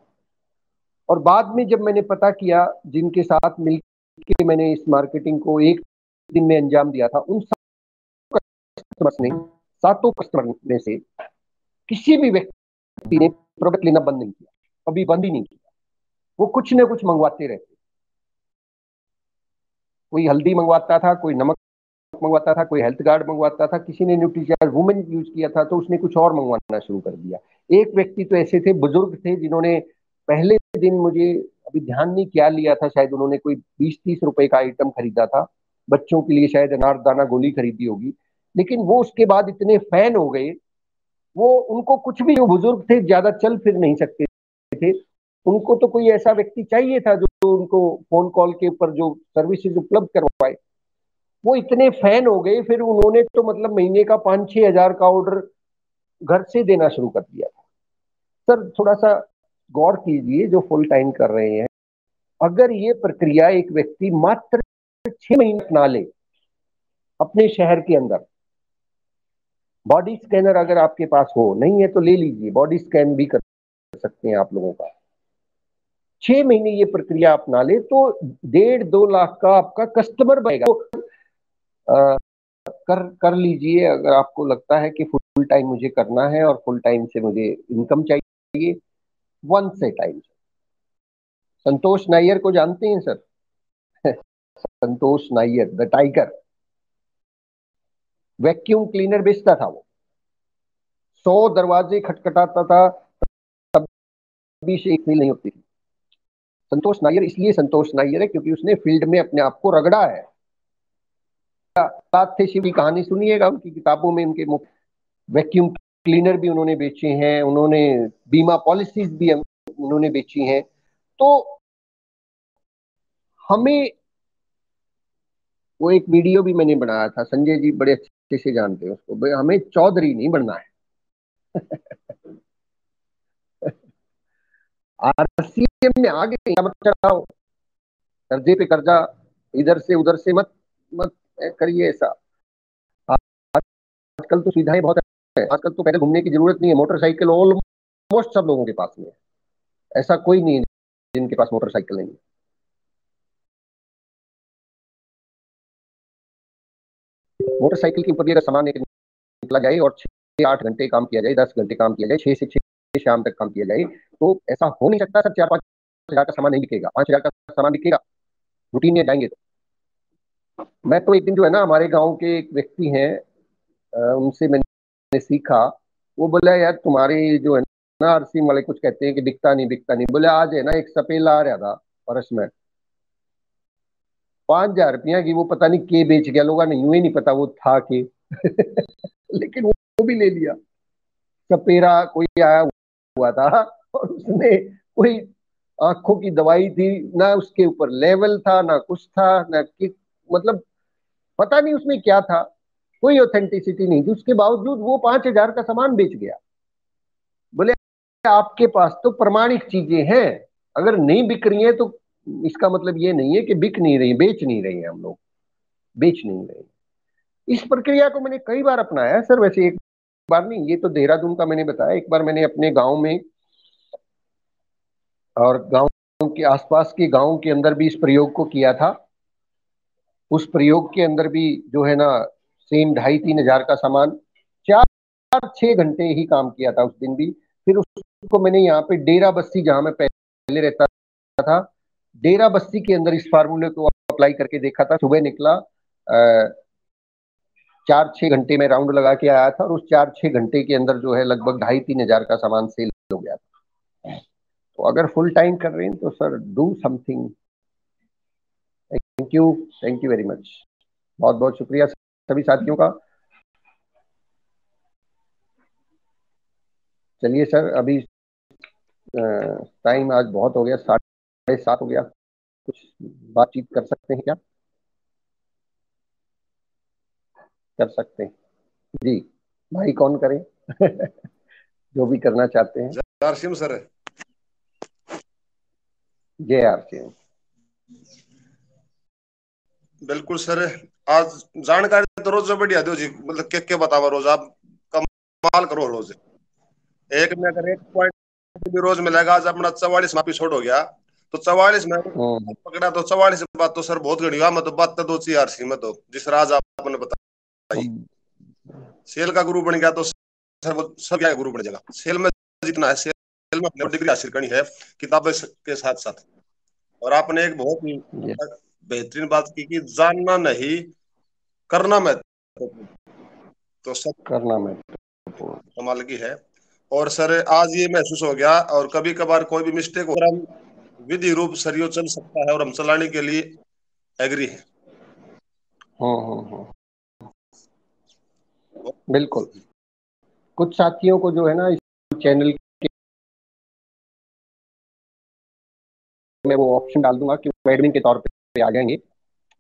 और बाद में जब मैंने पता किया, जिनके साथ मिलकर मैंने इस मार्केटिंग को एक दिन में अंजाम दिया था, उन कस्टमर्स ने, 7 कस्टमर में से किसी भी व्यक्ति ने प्रोडक्ट लेना बंद नहीं किया, कभी बंद ही नहीं किया। वो कुछ ना कुछ मंगवाते रहते, कोई हल्दी मंगवाता था, कोई नमक मंगवाता था, कोई हेल्थ कार्ड मंगवाता था, किसी ने न्यूट्रीचार्ज वुमेन यूज किया था तो उसने कुछ और मंगवाना शुरू कर दिया। एक व्यक्ति तो ऐसे थे, बुजुर्ग थे, जिन्होंने पहले दिन, मुझे अभी ध्यान नहीं क्या लिया था, शायद उन्होंने कोई 20-30 रुपए का आइटम खरीदा था, बच्चों के लिए शायद अनारदाना गोली खरीदी होगी। लेकिन वो उसके बाद इतने फैन हो गए, वो, उनको कुछ भी, वो बुजुर्ग थे, ज्यादा चल फिर नहीं सकते थे, उनको तो कोई ऐसा व्यक्ति चाहिए था जो उनको फोन कॉल के ऊपर जो सर्विसेज उपलब्ध करवाए। वो इतने फैन हो गए, फिर उन्होंने तो मतलब महीने का 5-6 हजार का ऑर्डर घर से देना शुरू कर दिया था। सर थोड़ा सा गौर कीजिए, जो फुल टाइम कर रहे हैं, अगर ये प्रक्रिया एक व्यक्ति मात्र 6 महीने अपना ले अपने शहर के अंदर, बॉडी स्कैनर अगर आपके पास हो, नहीं है तो ले लीजिए, बॉडी स्कैन भी कर सकते हैं आप लोगों का। 6 महीने ये प्रक्रिया अपना ले तो 1.5-2 लाख का आपका कस्टमर बनेगा। तो कर लीजिए, अगर आपको लगता है कि फुल टाइम मुझे करना है और फुल टाइम से मुझे इनकम चाहिए, वन से टाइम। संतोष नायर को जानते हैं sir? Santosh Nair, the tiger, vacuum cleaner बेचता था वो, 100 दरवाजे खटखटाता था, तभी से एक सेल नहीं होती थी। संतोष नायर इसलिए संतोष नायर है क्योंकि उसने फील्ड में अपने आप को रगड़ा है। साथ थे शिव की कहानी सुनिएगा, उनकी किताबों में उनके वैक्यूम क्लीनर भी उन्होंने बेचे हैं, उन्होंने बीमा पॉलिसीज भी उन्होंने बेची हैं। तो हमें, वो एक वीडियो भी मैंने बनाया था, संजय जी बड़े अच्छे से जानते हैं उसको, हमें चौधरी नहीं बनना है। आरसीएम में आगे मत चढ़ाओ, कर्जे पे कर्जा, इधर से उधर से मत मत करिए ऐसा। आजकल तो सुविधाएं बहुत है, आजकल तो पैदल घूमने की जरूरत नहीं है, मोटरसाइकिल ऑलमोस्ट सब लोगों के पास में है। ऐसा कोई नहीं है जिनके पास मोटरसाइकिल नहीं है। मोटरसाइकिल के ऊपर भी अगर सामान एक निकला जाए और 6-8 घंटे काम किया जाए, 10 घंटे काम किया जाए, 6 से 6 शाम तक काम किया जाए, तो ऐसा हो नहीं सकता सर 4-5 हजार का सामान नहीं बिकेगा। 5 हजार का सामान बिकेगा रूटीन में जाएंगे तो। मैं तो एक दिन जो है ना, हमारे गांव के एक व्यक्ति हैं, उनसे मैंने सीखा। वो बोला यार तुम्हारे जो है ना आरसी वाले कुछ कहते हैं कि बिकता नहीं बिकता नहीं। बोले आज है ना एक सपेला आ रहा था परस में 5,000 रुपया की, वो पता नहीं के बेच गया, लोगों ने यूं ही नहीं पता वो था के लेकिन वो भी ले लिया। सपेरा कोई आया हुआ था और उसने कोई आंखों की दवाई थी ना, उसके ऊपर लेवल था ना कुछ था ना कि मतलब पता नहीं उसमें क्या था, कोई ऑथेंटिसिटी नहीं थी। उसके बावजूद वो 5,000 का सामान बेच गया। बोले आपके पास तो प्रमाणिक चीजें हैं, अगर नहीं बिक रही है तो इसका मतलब ये नहीं है कि बिक नहीं रही, बेच नहीं रही है, हम लोग बेच नहीं रहे। इस प्रक्रिया को मैंने कई बार अपनाया है सर, वैसे एक बार नहीं, ये तो देहरादून का मैंने बताया। एक बार मैंने अपने गांव में और गांव के आसपास के गांव के अंदर भी इस प्रयोग को किया था। उस प्रयोग के अंदर भी जो है ना सेम 2,500-3,000 का सामान 4-6 घंटे ही काम किया था उस दिन भी। फिर उसको मैंने यहाँ पे डेरा बस्सी, जहां मैं पहले रहता था, डेरा बस्सी के अंदर इस फार्मूले को अप्लाई करके देखा था। सुबह निकला, 4-6 घंटे में राउंड लगा के आया था और उस 4-6 घंटे के अंदर जो है लगभग 2,500-3,000 का सामान सेल हो गया था। तो अगर फुल टाइम कर रहे हैं तो sir do something. Thank you very much. बहुत बहुत शुक्रिया सभी साथियों का। चलिए सर, अभी टाइम आज बहुत हो गया, 7:30 हो गया। कुछ बातचीत कर सकते हैं क्या? कर सकते हैं जी, भाई कौन करे जो भी करना चाहते हैं। जय सिंह सर। जय आर सिंह। बिल्कुल सर, आज जानकारी तो रोज बढ़िया दो जी, मतलब के बतावा रोज आप कमाल करो रोज। एक में अगर एक पॉइंट भी रोज मिलेगा, आज अपना 44 में एपिसोड हो गया तो 44 में पकड़ा तो 44 बात तो सर बहुत घड़ी हुआ। मैं तो बात तो 2 में तो जिस राज आपने बताई, सेल का गुरु बन गया तो सर वो सब क्या गुरु बन जाएगा। सेल में जितना है, सेल में अपनी डिग्री हासिल करनी है किताबें के साथ साथ। और आपने एक बहुत ही बेहतरीन बात की कि जानना नहीं करना में तो सब करना में कमाल की है। और सर आज ये महसूस हो गया, और कभी कभार कोई भी मिस्टेक हो हम विधि रूप सरियो चल सकता है और हम चलाने के लिए एग्री है। बिल्कुल। कुछ साथियों को जो है ना इस चैनल के मैं वो ऑप्शन डाल दूंगा कि वो एडमिन के तौर पे आ जाएंगे,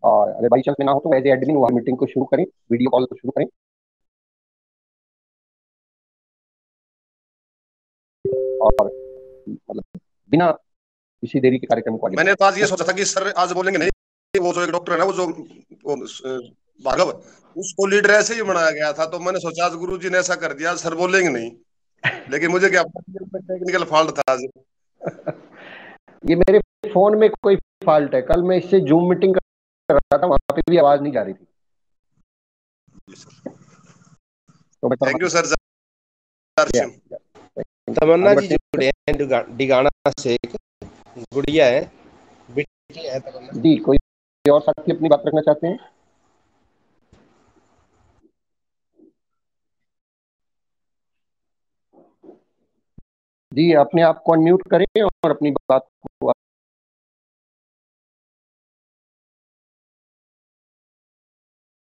और अगर बाई चांस में ना हो तो एज एडमिन वहाँ मीटिंग को शुरू करें, वीडियो कॉल को शुरू करें। और मतलब बिना किसी देरी के कार्यक्रम को आगे मैंने तो आज ये सोचा था कि सर आज बोलेंगे नहीं, वो जो एक डॉक्टर है ना, वो भार्गव, उसको लीडर ऐसे ही बनाया गया था। तो मैंने सोचा आज गुरु जी ने ऐसा कर दिया, सर बोलेंगे नहीं, लेकिन मुझे क्या टेक्निकल फॉल्ट था आज। ये मेरे फोन में कोई फॉल्ट है। कल मैं इससे जूम मीटिंग कर रहा था, वहां पे भी आवाज नहीं जा रही थी। तो थैंक यू सर। तमन्ना जी जुड़े हैं डिगाना से, एक गुड़िया है, बेटी है तमन्ना जी। कोई और साथी अपनी बात रखना चाहते हैं? जी, अपने आप को अनम्यूट करें और अपनी बात